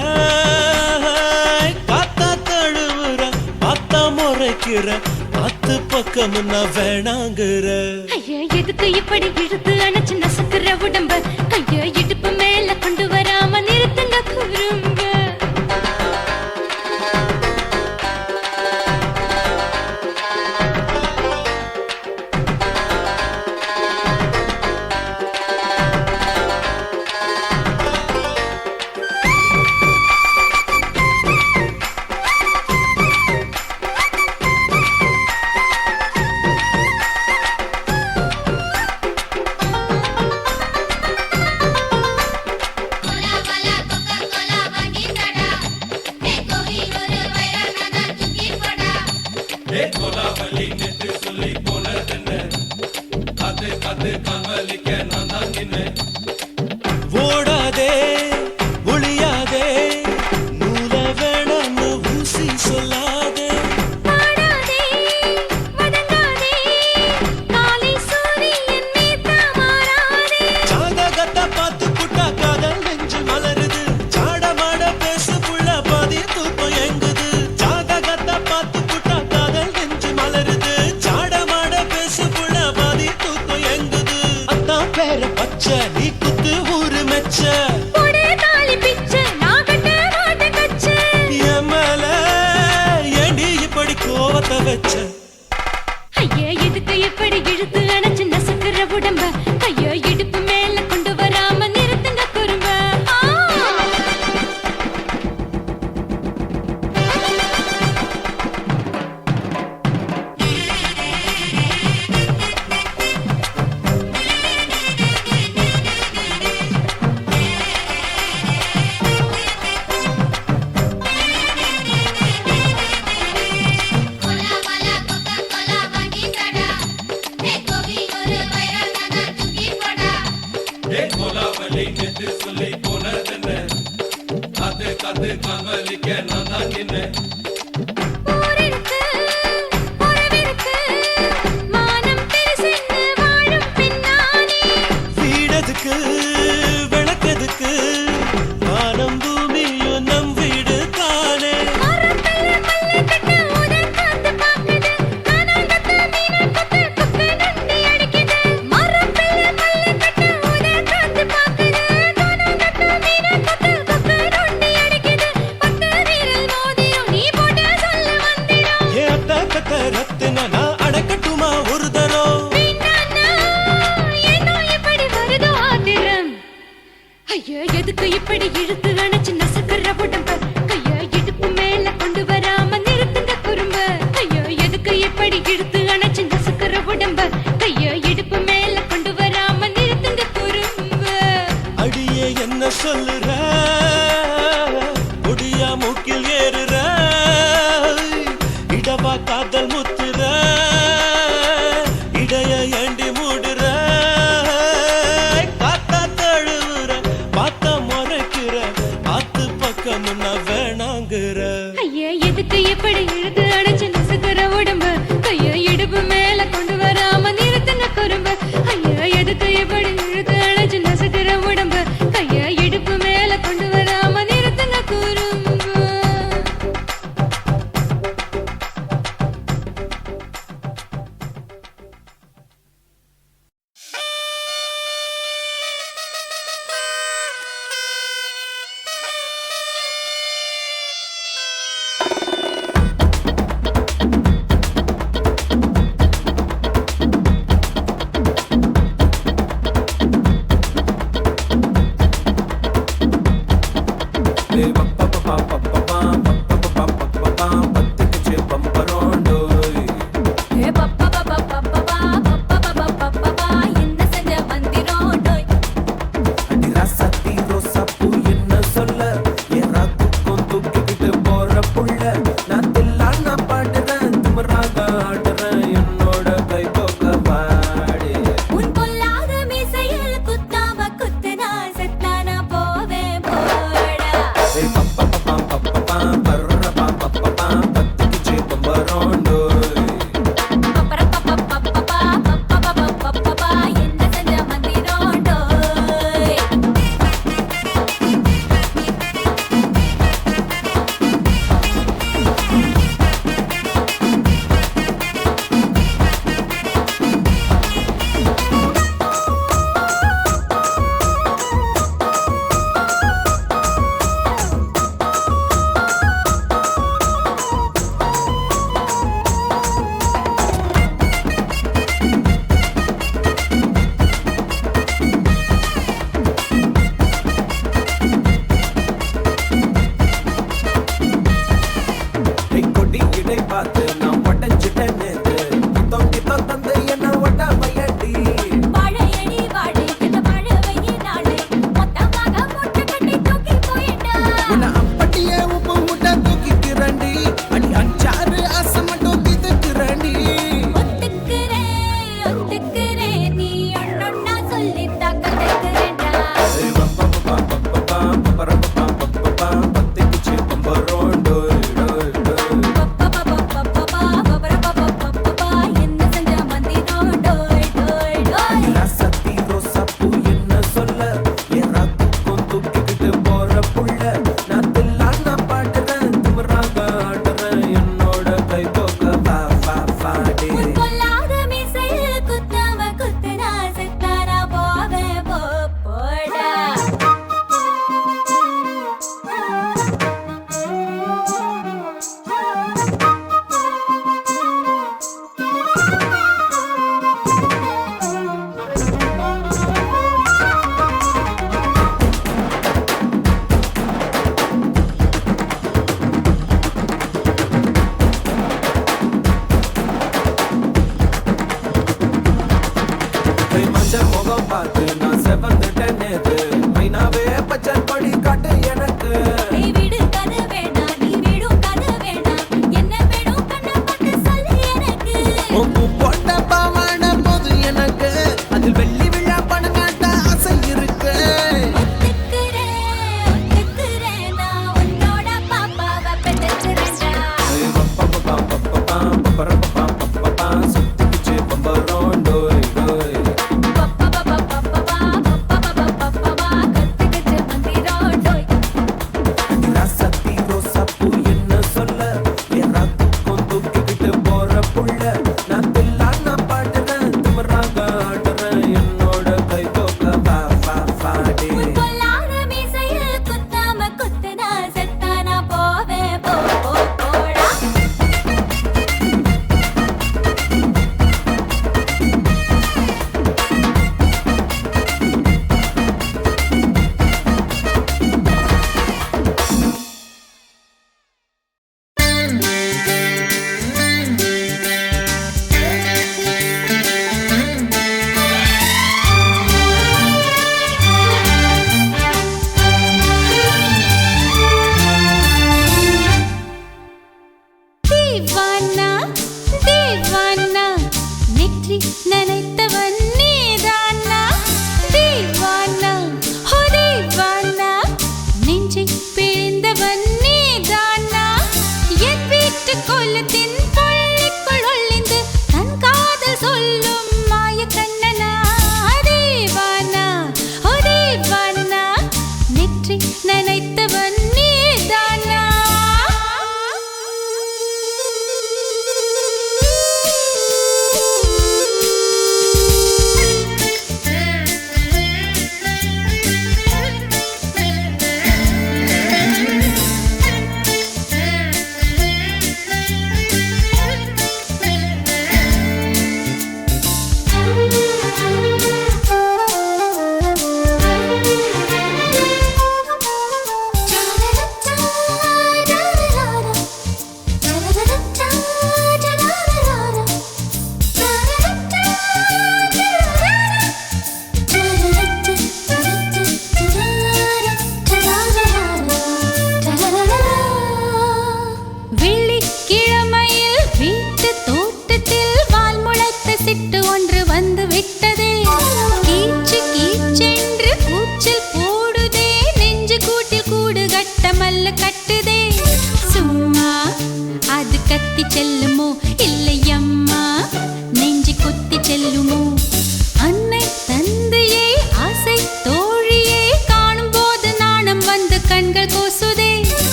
காத்தா தழுவுற பார்த்தா முறைக்கிற பத்து பக்கம் நான் வேணாங்குற ஐயா எதுக்கு இப்படி இழுத்து அணைச்சு நசுக்குற உடம்ப கைய இடுப்பு மேல கொண்டு வராம நிறுத்துங்க குறும்ப ஓடாதே ஒளியாதே நூல வேணான்னு ஊசி சொல்லாதே பாடாதே வதங்காதே காலை சூரியன் மீத மாறாதே ஜாதகத்தை பார்த்து புட்டா காதல் நெஞ்சு மலருது சாடமாட பேசு புள்ள பாதி தூக்கம் எங்குது ஜாதகத்தை பார்த்து புட்டா காதல் நெஞ்சு மலருது சாடமாட பேசு புள்ள பாதி தூக்கம் எங்குது அத்தான் பேர பச்சை நீ குத்து ஊரு மெச்ச போடே தாலி பிச்சை நான் கட்ட மாட்ட கச்சை என் மேல ஏண்டி இப்படி கோவத்தை வச்ச ஐயா எதுக்கு இப்படி இழுத்து அணைச்சு நசுக்குற உடம்ப கைய இடுப்பு மேல கொண்டு வராம நிறுத்துங்க குறும்ப ஊரிருக்கு உறவிருக்கு மானம் பெருசென்னு வாழும் பின்னானே வீடதுக்கு விளக்கதுக்கு வானம் பூமியும் நம் வீடு தானே மரத்துல மல்லி கட்டு உதன் காத்து பாக்குது கானாங்கத்து மீன கொத்து கொக்கு நொண்டி அடிக்குது மரத்துல மல்லி கட்டு உதன் காத்து பாக்குது கானாங்கத்து மீன கொத்து கொக்கு நொண்டி எதுக்கு இப்படி இழுத்து அணைச்சு நசுக்கிற உடம்ப கைய இடுப்பு மேல கொண்டு வராம நிறுத்துங்க குறும்ப ஐயோ எதுக்கு இப்படி இழுத்து அணைச்சு நசுக்கிற உடம்ப கைய இடுப்பு மேல கொண்டு வராம நிறுத்துங்க குறும்ப அடியே என்ன சொல்லுற முடியா மூக்கில் ஏறுற இடவா காதல் முத்துற இடைய ஏண்டி மூடுற காத்தா தழுவுற பாத்தா முறைக்கிற ஆத்து பக்கம் வேணாங்குற ஐயா எதுக்கு எப்படி இழுத்து அணைச்சு நசுக்கிற உடம்ப கைய இடுப்பு மேல கொண்டு வராம நிறுத்துங்க குறும்ப ஐயா எதுக்கு எப்படி இழுத்து அணைச்சு நசுக்கிற உடம்ப கைய இடுப்பு மேல கொண்டு வராம நிறுத்துங்க குறும்ப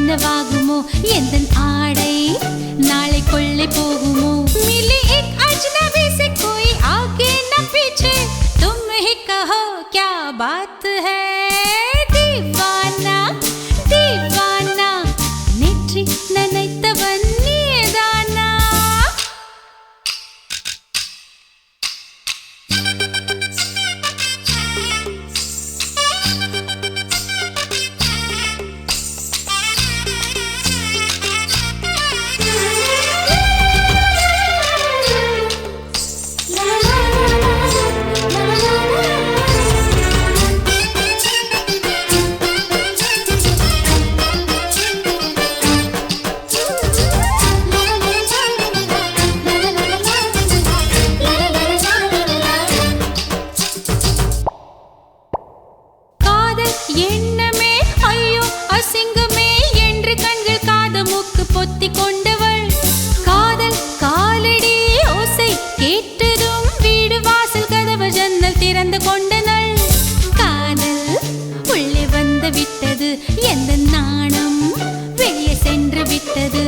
என்னவாகுமோ எந்தன் ஆடை நாளை கொள்ளை போகுமோ मिली एक अजनबी से कोई आगे न पीछे तुम ही कहो क्या बात है दीवाना दीवाना नेற்றி நினைத்தவன் நீதானா எண்ணமே ஐயோ அசிங்கமே என்று கண்கள் காது மூக்கு பொத்தி கொண்டவள் காதல் காலடி ஓசை கேட்டதும் வீடு வாசல் கதவு ஜன்னல் திறந்து கொண்டனள் காதல் உள்ளே வந்து விட்டது எந்த நாணம் வெளியே சென்று விட்டது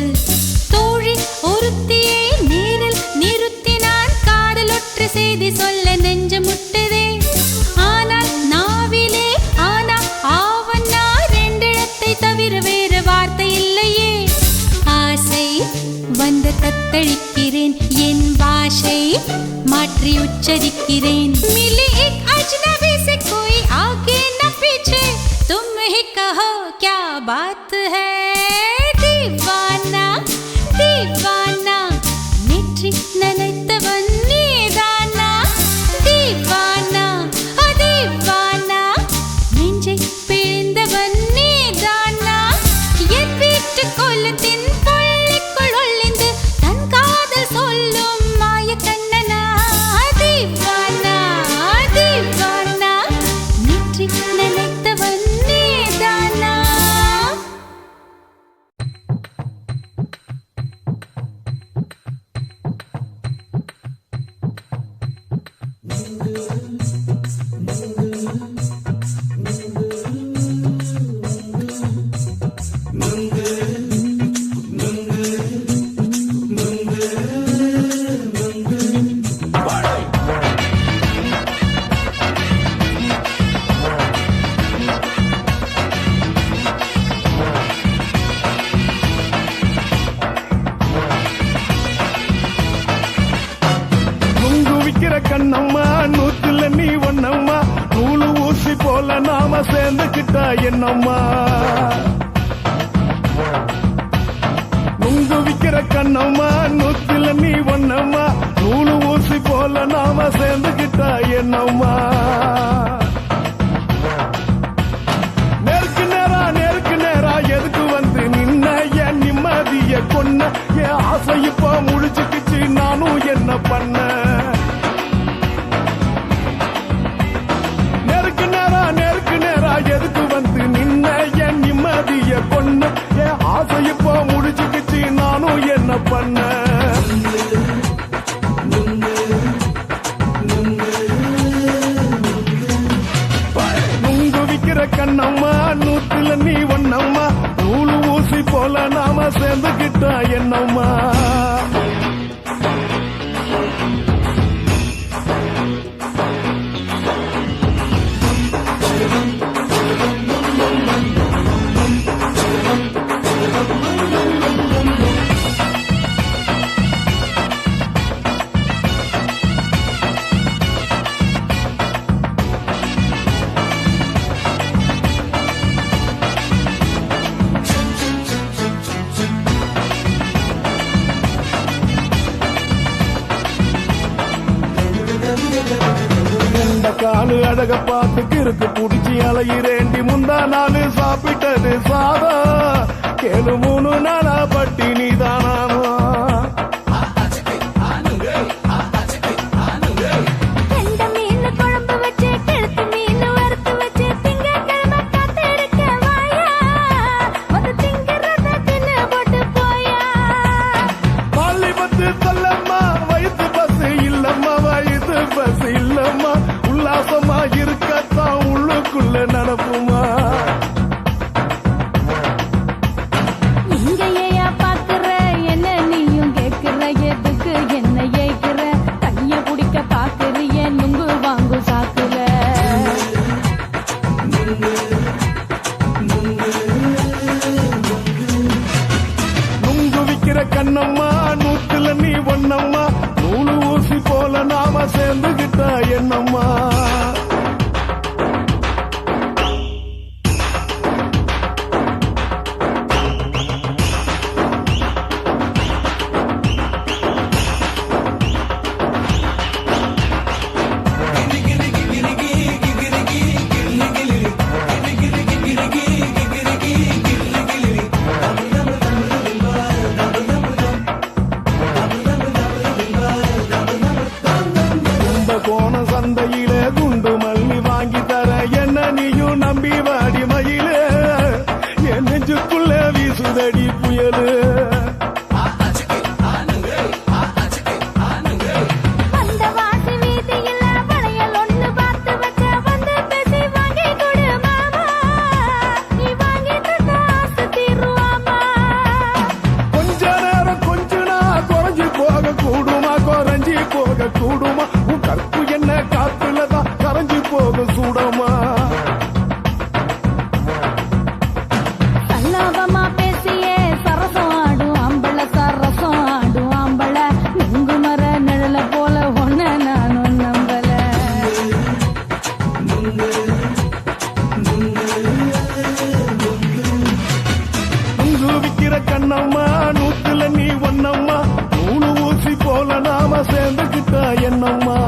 தோழி ஒருத்தியை நேரில் நிறுத்தினான் காதல் ஒற்ற செய்தி சொல்ல நெஞ்சு முட்டதே ஆனால் நாவிலே ஆவன்னா ரெண்டிடத்தை தவிர வேறு வார்த்தை இல்லையே ஆசை வந்து தத்தளிக்கிறேன் என் பாஷை மாற்றி உச்சரிக்கிறேன் मिली एक अजनबी से कोई आगे न पीछे तुम ही कहो क्या बात है दीवाना दीवाना नेற்றி நினைத்தவன் நீதானா दीवाना दीवाना நெஞ்சை பிழிந்தவன் நீதானா என் வீட்டு கொல்லத்தின் பள்ளிக்குள் ஒளிந்து தன் காதல் சொல்லும் மாய கண்ணனா தீவானா தீவானா நெற்றி நினைத்தவன் நீதானா நுங்கு விக்கிற கண்ணம்மா நூத்துல நீ ஒண்ணம்மா நூலு ஊசி போல நாம சேர்ந்துக்கிட்டா என்னம்மா நுங்கு விக்கிற கண்ணம்மா நூத்துல நீ ஒண்ணம்மா நூலு ஊசி போல நாம சேர்ந்துக்கிட்டா என்னம்மா நேருக்கு நேரா எதுக்கு வந்து நின்ன என் நிம்மதிய கொன்ன என் ஆசை இப்ப முழிச்சுக்கிச்சு நானும் என்ன பண்ண நேருக்கு நேரா எதுக்கு வந்து நின்ன என் நிம்மதிய கொன்ன என் ஆசை இப்ப முழிச்சுக்கிச்சு நானும் என்ன பண்ண நுங்கு விக்கிற கண்ணம்மா நூத்துல நீ ஒண்ணம்மா நூலு ஊசி போல நாம சேர்ந்துக்கிட்டா என்னம்மா காலு அழக பார்த்து கிறுக்கு புடிச்சி அலையிறேண்டி முந்தா நாலு சாப்பிட்டது சாதம் கேளு 3 நாளா பட்டினி தானாமா இருக்கத்தான் உள்ளுக்குள்ள நடப்புமா கண்ணம்மா நூத்துல நீ ஒன்னம்மா நூலு ஊசி போல நாம சேர்ந்துகிட்டா என்னம்மா கோண சந்தையிலே குண்டு மல்லி வாங்கி தர என்ன நீயும் நம்பி வாடி மயிலே என் நெஞ்சுக்குள்ள வீசுதடி புயலு அந்த வாசி வீதியில வளையல் ஒண்ணு பார்த்து வச்ச வந்து பேசி வாங்கி கொடு மாமா நீ வாங்கி தந்த ஆசை தீருவாமா கொஞ்ச நேரம் கொஞ்ச நான் குறைஞ்சி போக கூடுமா குறைஞ்சி போக கூடுமா உன் கற்பு என்ன காத்துலதான் கரைஞ்சி போக சூடமா சல்லாபமா பேசியே சரசம் ஆடும் ஆம்பள சரசம் ஆடும் ஆம்பள நுங்கு மர நிழல போல ஒன்ன நானும் நம்பல உங்கு விக்கிற கண்ணம்மா நூத்துல நீ ஒன்னம்மா நூலு ஊசி போல நாம சேர்ந்துகிட்டா என்னம்மா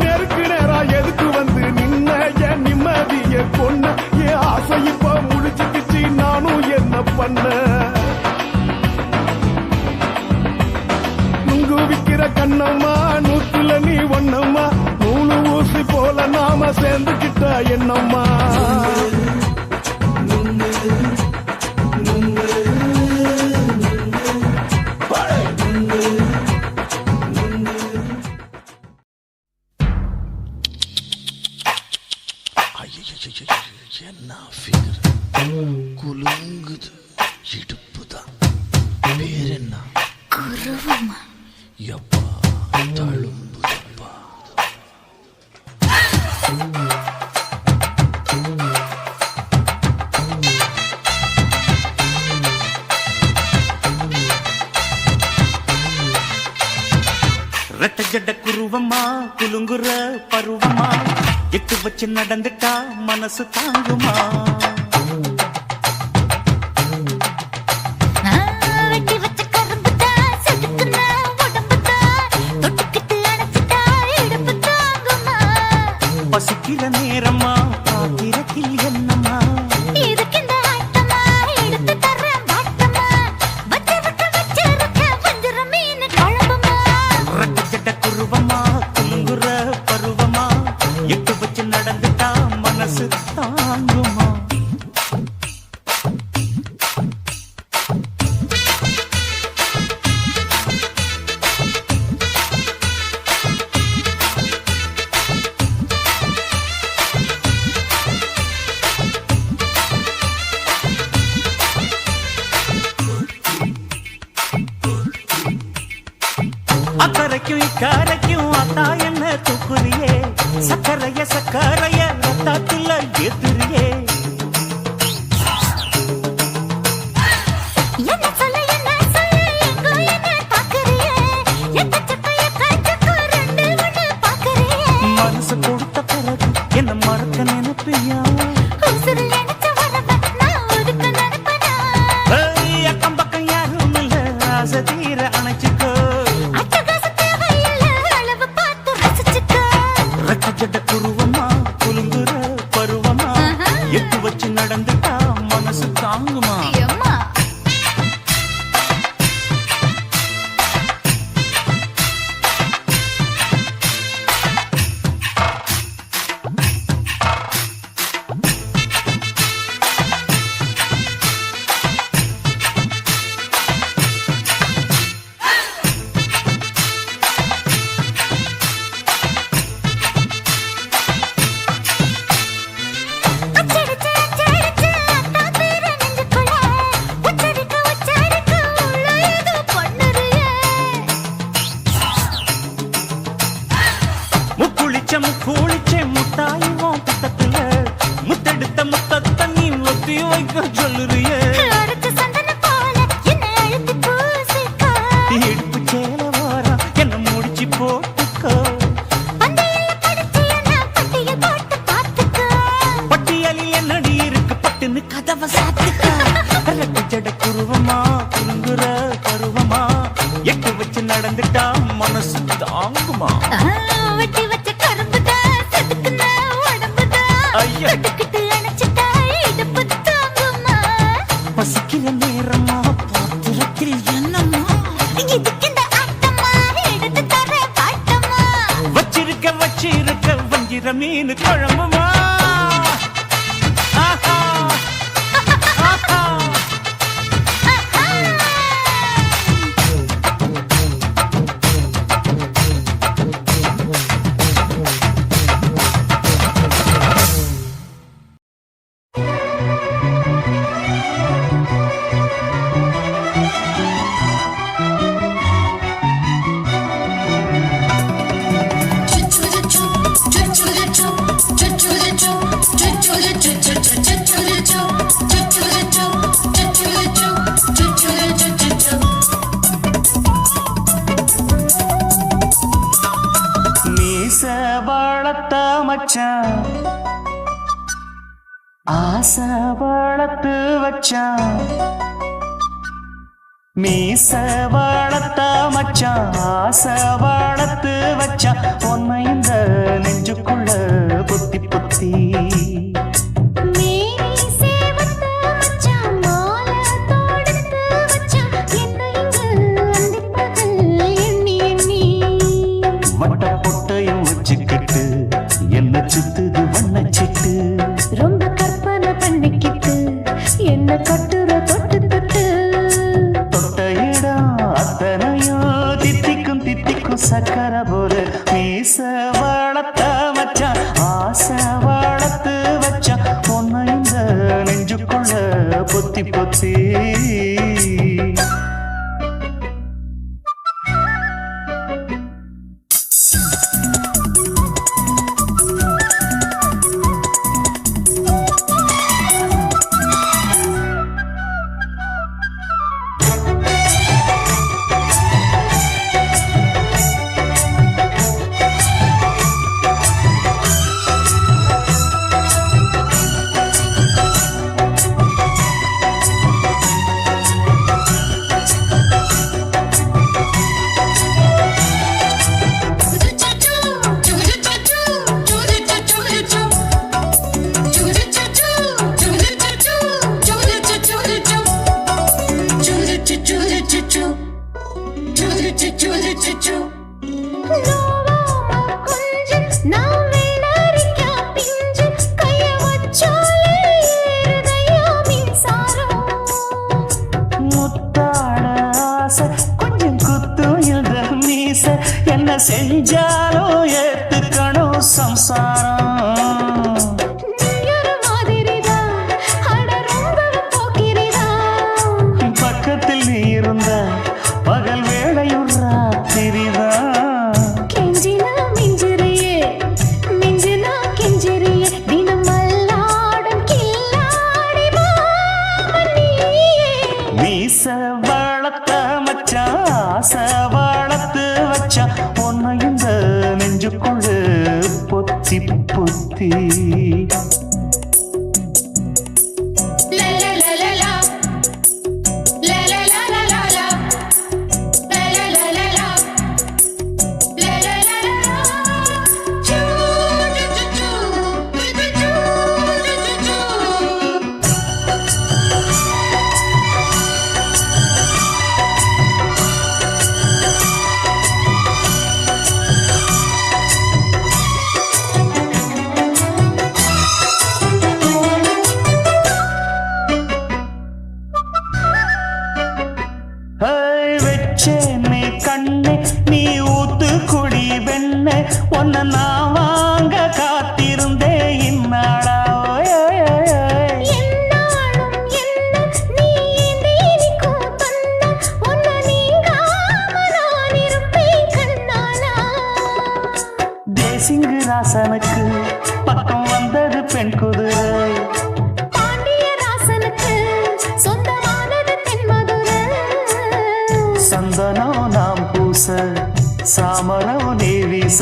நெருக்கு நேரா எதுக்கு வந்து நின்ன என் நிம்மதிய கொன்ன என் ஆசை இப்ப முடிச்சுக்கிச்சு நானும் என்ன பண்ண நுங்கு விக்கிற கண்ணம்மா நூத்துல நீ ஒன்னம்மா நூலு ஊசி போல நாம சேர்ந்துகிட்டா என்னம்மா என்ன ஃபிகர் குலுங்குது இடுப்புதான் பேர் என்ன குருவமா எப்பா தழும்புதப்பா ரெட்ட ஜட குருவமா குலுங்குற பருவமா எட்டு வச்சு நடந்துட்டா மனசு தாங்குமா வெட்டி வச்ச கரும்புதா செதுக்குன உடம்புதா தொட்டுக்கிட்டு அணைச்சிட்டா இடுப்பு தாங்குமா பசிக்கிற நேரமா பாத்திரத்தில் என்னம்மா இதுக்கு இந்த ஆட்டமா எடுத்து தர்றேன் பாட்டமா வச்சிருக்க வஞ்சிர மீன் குழம்புமா ரெட்ட ஜட குருவமா குலுங்குற பருவமா எட்டு வச்சு நடந்துட்டா மனசு தாங்குமா அக்கறைக்கும் இக்கரைக்கும் அத்தா என்ன தூக்குறியே சக்கரைய ரத்தாத்துல ஏத்துறியே என்ன சொல்ல எங்கோ என்ன பாக்குறியே எக்கச்சக்கைய காய்ச்சக்கு ரெண்டு ஒண்ணு பாக்குறியே மனசு கொடுத்த பிறகு என்ன மறக்க நினைப்பியா உசுறு நினைச்ச வரவ நான் ஒதுக்க நினைப்பனா அக்கம் பக்கம் யாரும் இல்ல ஆசை தீர அணைச்சுக்கோ அட்டகாச தேவையில்ல அளவு பார்த்து ரசிச்சுக்கோ ரெட்ட ஜட குருவமா குலுங்குற பருவமா எட்டு வச்சு நடந்துட்டா மனசு தாங்குமா அம்மா முக்குளிச்ச முத்தாயுவோம் பக்கத்துல முத்தெடுத்த முத்தத்த நீ பொத்தி வைக்க சொல்லுறியே அரைச்ச சந்தனம் போல என்னை அழுத்தி பூசிக்கோ. இடுப்பு சேல வாரம் என்ன முடிச்சு போட்டுக்கோ பந்தயல்ல படிச்சு என்ன பட்டியல் போட்டு பார்த்துக்கோ. பட்டியலில் என்னடி இருக்கு பட்டுன்னு கதவை சாத்துக்கோ ரெட்டை ஜட குருவமா குறுங்குற பருவமா எட்டு வச்சு நடந்துட்டா மனசு தாங்குமா வெட்டி வச்ச கரும்புதான் செதுக்குன உடம்புதான். ஐயா. தொட்டுக்கிட்டு அணைச்சிட்டா இடுப்பு தாங்குமா. பசிக்கிற நேரமா பாத்திரத்தில் என்னம்மா இதுக்கு இந்த ஆட்டமா எடுத்து தர பாட்டமா. வச்சிருக்க வஞ்சிர மீன் குழம்புமா ஆஹா, ஆஹா. மீச வளர்த்த மச்சான் ஆசை வளர்த்து வச்சான் மீச வளர்த்த மச்சான் ஆசை வளர்த்து வச்சான் உன்னை இந்த நெஞ்சுக்குள்ள பொத்தி பொத்தி மேனி சேவத்த மச்சான் மாலை தொடுத்து வச்சான் என்னை இங்கு அந்திப்பகல் எண்ணி எண்ணி. வட்ட பொட்டையும் வச்சுக்கிட்டு என்ன சுத்துது வண்ணச்சிட்டு ரொம்ப கற்பனை பண்ணிக்கிட்டு என்ன கட்டுற தொட்டு தொட்டு. தொட்ட இடம் அத்தனையும் தித்திக்கும் சக்கர போல மீச வளர்த்த மச்சான் ஆசை வளர்த்து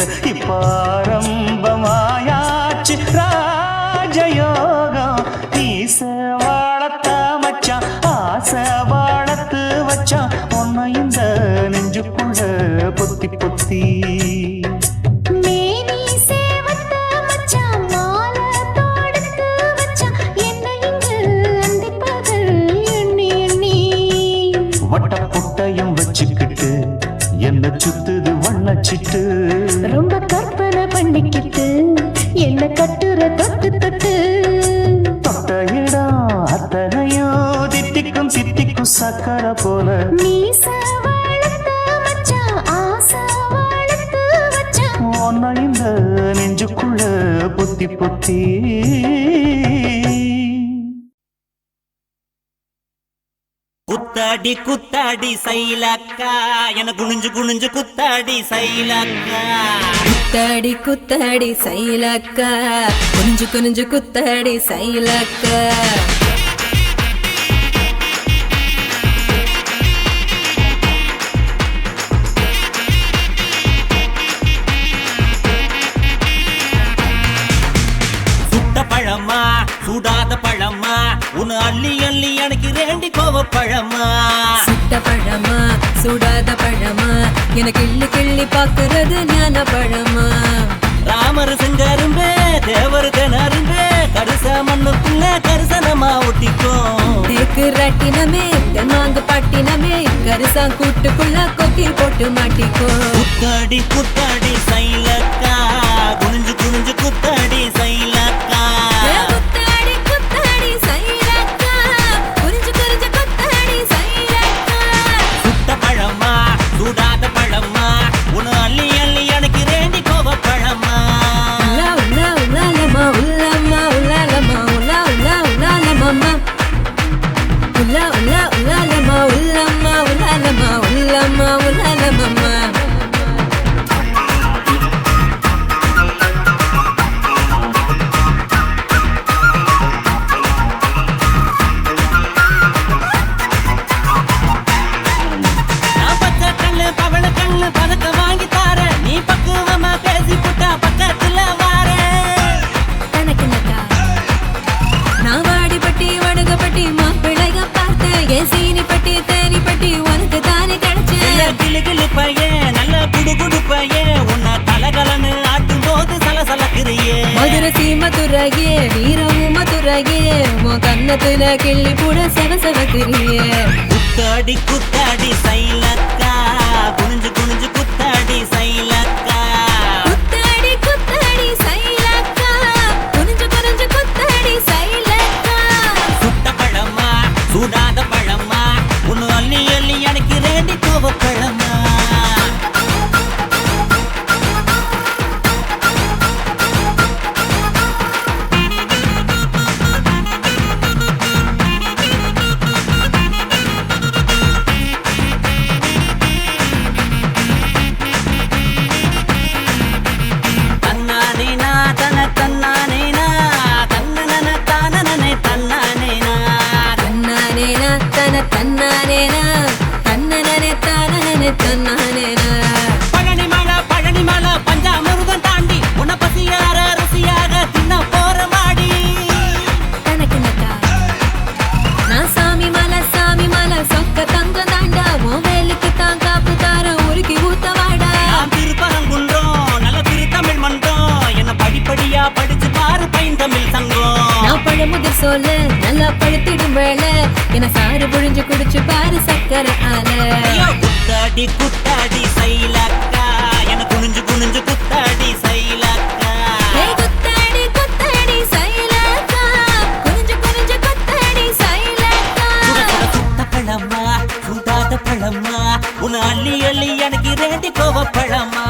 இப்பாரம்பமாயாச்சு ராஜயோகம் ஈச வாழத்த மச்சான் ஆசை வாழத்து வச்சான் உன்னை இந்த நெஞ்சுக்குள்ள பொத்தி பொத்தி மேனி சேவத்த மச்சான் மாலை தோடுத்து வச்சான் என்னை இங்கு அந்திப்பகல் எண்ணி எண்ணி வட்ட புட்டையும் வச்சுக்கிட்டு என்ன சுத்துது வண்ணச்சிட்டு ரொம்ப கற்பனை பண்ணிக்கிட்டு என்ன கட்டுற தொட்டு தொட்டு தொட்ட இடம் அத்தனையோ தித்திக்கும் தித்திக்கும் சக்கரை போல மீச வளர்த்த மச்சான் ஆசை வளர்த்து வச்சான் உன்னை இந்த நெஞ்சுக்குள்ள பொத்தி பொத்தி குத்தாடி குத்தாடி சைலக்கா என குனிஞ்சு குனிஞ்சு குத்தாடி சைலக்கா குத்தாடி குத்தாடி சைலக்கா குனிஞ்சு குனிஞ்சு குத்தாடி சைலக்கா சுட்ட பழமா சுடாத பழமா உன்னு அள்ளி அள்ளி எனக்கு ரெண்டி கோவ பழமா சுட்ட பழமா சுடாத பழமா எனக்கு கிள்ளி கிள்ளி பாக்குறது ஞான பழமா ராமர் செங்கரும்பே தேவர் கனரும்பே கருச மண்ணுக்குள்ள கரிசனமா ஒட்டிக்கும் தேக்கு ராட்டினமே தென்னாங்கு பாட்டினமே கரிசா கூட்டுக்குள்ள கொக்கி போட்டு மாட்டிக்கோ குத்தாடி குத்தாடி சைலக்கா குனிஞ்சு குனிஞ்சு குத்தாடி சைலக்கா குத்தாடி குத்தாடி சைலக்கா குனிஞ்சு குனிஞ்சு குத்தாடி சைலக்கா சுட்ட பழமா சுடாத பழமா உன்னு அள்ளி அள்ளி எனக்கு ரெண்டி கோவ பழமா உலா உலா உலாலமா உலாமா உலாலமா உலா உலா உலாலமா உலா உலா உலாலமா உலாமா உலாலமா உலாமா உலாலமா நான் பச்சை கண்ணு பவள கண்ணு பதக்க வாங்கி தார நீ பக்குவமா பேசி புட்டா பக்கத்துல வார தனக்கு நக்கா நான் வாடிப்பட்டி வடுகப்பட்டி மாப்பிள்ளைக பார்த்தேன் என் சீனி பட்டி தேனி பட்டி உனக்கு தானே கிடைச்சேன் கிளு கிளு பையன் நல்ல குடு குடு பையன் உன்னை கலகலன்னு ஆட்டும் போது சலசலக்கிறியே மதுரை சீமதுரையே வீரமு மதுரையே உன் கண்ணத்துல கிள்ளி கூட செவ செவக்கிறியே குத்தாடி குத்தாடி சைலக்கா குனிஞ்சு குனிஞ்சு குத்தாடி சைலக்கா குத்தாடி குத்தாடி சைலக்கா குனிஞ்சு குனிஞ்சு குத்தாடி சைலக்கா சுட்ட பழமா சுடாத பழமா உன்னு அள்ளி அள்ளி எனக்கு ரெண்டி கோவ பழமா தன்னானேனா தன தன்னானேனா தன்னன தானனனே தன்னானேனா தன்னானேனா தன தன்னானேனா தன்னனனே தானனனே தன்னானேனா பழனி மலை பஞ்சாமிருதம் தாண்டி உன்னை பசியார ருசியாக தின்ன போற மாடி தனக்கு நக்கா நான் சாமி மலை சொக்க தங்கம் தாண்டா உன் வேலுக்கு தான் காப்பு தார உருக்கி ஊத்த வாடா நாம் திருப்பரங்குன்றோம் நல்ல திருத்தமிழ் மன்றம் என்ன படிப்படியா படிச்சு பாரு பைந்தமிழ் சங்கம் நான் பழமுதிர் சொல்ல நல்லா பழுத்திடும் வேளை என சாறு புழிஞ்சு குடிச்சு பாரு சக்கரை ஐயோ, ஆல குத்தாடி குத்தாடி சைலக்கா என குனிஞ்சு குனிஞ்சு குத்தாடி சைலக்கா ஏய் குத்தாடி குத்தாடி சைலக்கா குனிஞ்சு குனிஞ்சு குத்தாடி சைலக்கா சுட்ட பழமா சுடாத பழமா உன்னை அள்ளி அள்ளி எனக்கு ரெண்டி கோவ பழமா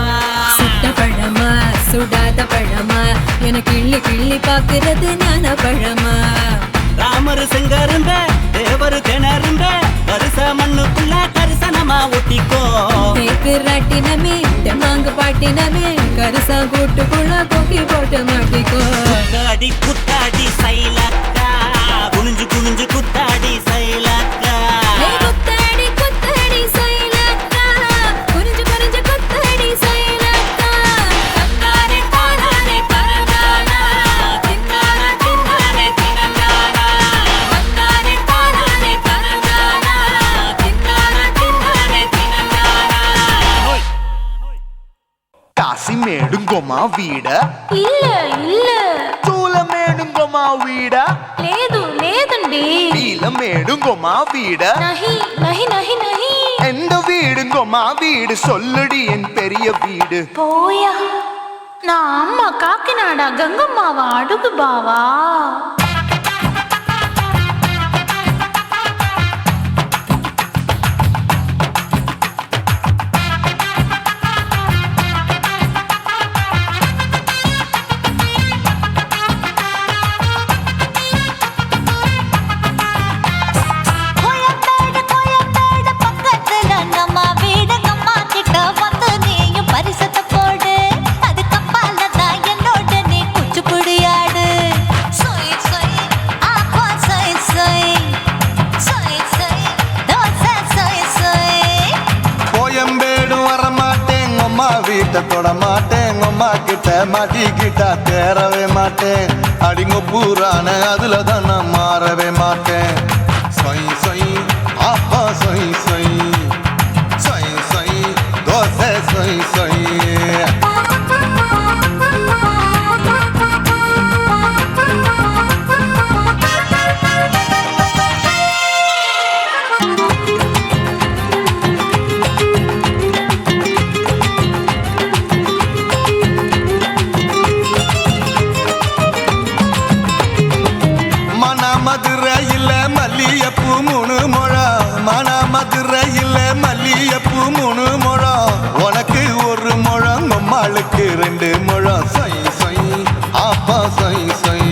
சுட்ட பழமா சுடாத பழமா எனக்கு கிள்ளி கிள்ளி பாக்குறது ஞான பழமா ராமர் செங்கரும்ப தேவர் கிணறும்ப கருச மண்ணுக்குள்ள கரிசனமா ஒட்டிக்கோ தேக்கு ராட்டினமே தென்னாங்கு பாட்டினமே கரிசா கூட்டுக்குள்ள கொக்கி போட்டு மாட்டிக்கோ குத்தாடி குத்தாடி சைலக்கா குனிஞ்சு குனிஞ்சு குத்தாடி சைலக்கா ஏய் குத்தாடி குத்தாடி சைலக்கா குனிஞ்சு குனிஞ்சு குத்தாடி சைலக்கா మేడుంగమ్మా వీడ இல்ல இல்ல చూల మేడుంగమ్మా వీడ లేదు లేదండి నీల మేడుంగమ్మా వీడ நஹி நஹி நஹி நஹி எந்த வீடுங்கம்மா வீடு சொல்லுடி என் பெரிய வீடு போயா நான் அம்மா காக்கிநாடா கங்கம்மாவா அடுகு பாவா வீட்டை தொட மாட்டேன் அம்மா கிட்ட மாட்டிக்கிட்டா தேரவே மாட்டேன் அடிங்க பூரான அதுல தான் நான் மாறவே மாட்டேன் சொய் சொய் அப்பா சொய் சொய் சொய் சொய் தோசை சொய் சொய் மதுரையில் மல்லியப்பூ 3 முழம் மன மதுரையில் மல்லியப்பூ 3 முழம் உனக்கு 1 முழம் அம்மாளுக்கு 2 முழம் சொய் சொய் அப்பா சொய் சொய்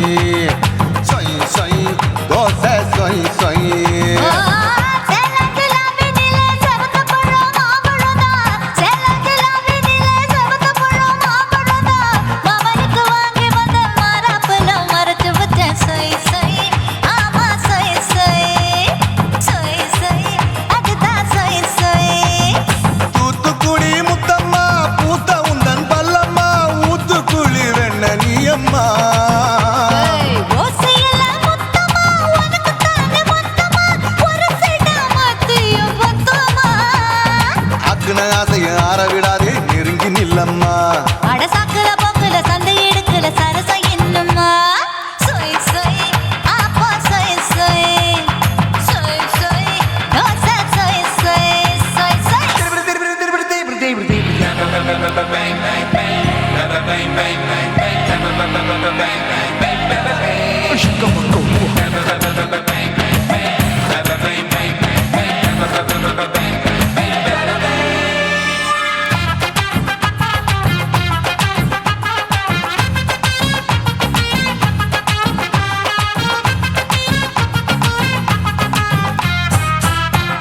சொய் சொய் தோசை சொய் சொய் ஆற விடாதே நெருங்கி நில்லம்மா அடசாக்குல போக்குல சந்தை எடுக்கல சரச இன்னும்மா சொய் சொய் அப்பா சொய் சொய் சொய் சொய் தோசை சொய் சொய் சொய் சொய்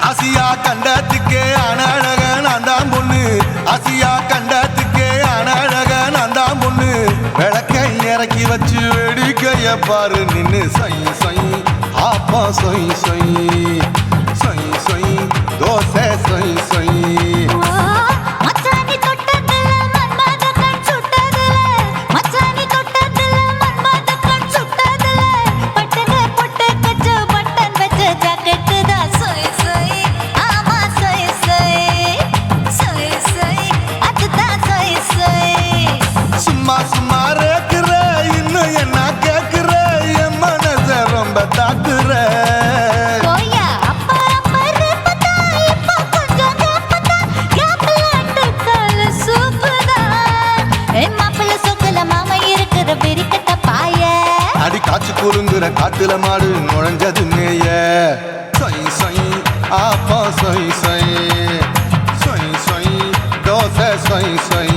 ஆசியா கண்டத்துக்கே அனழக நான் தான் பொண்ணு ஆசியா கண்டத்துக்கே அனழக நான் தான் பொண்ணு விளக்கை இறக்கி வச்சு வேடிக்கைய பாரு நின்னு சொய் சொய் ஆப்பா சொய் சொய் சொய் சொய் தோசை சொய் சொய் சும்மா ரேக்குற இன்னும் என்ன கேக்குற என் மனச ரொம்ப தாக்குற அடி காய்ச்சி குறுங்குற காட்டுல மாடு நுழைஞ்சது மேய சொய் சொய் ஆப்பா சொய் சொய் சொய் சொய் தோசை சொய் சொய்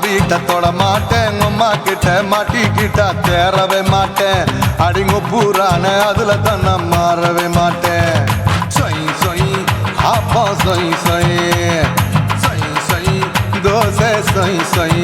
வீட்டை தொட மாட்டேன் அம்மா கிட்ட மாட்டிக்கிட்டா தேரவே மாட்டேன் அடிங்க பூரான அதுல தான் நான் மாறவே மாட்டேன் சொய் சொய் அப்பா சொய் சொய் சொய் சொய் தோசை சொய் சொய்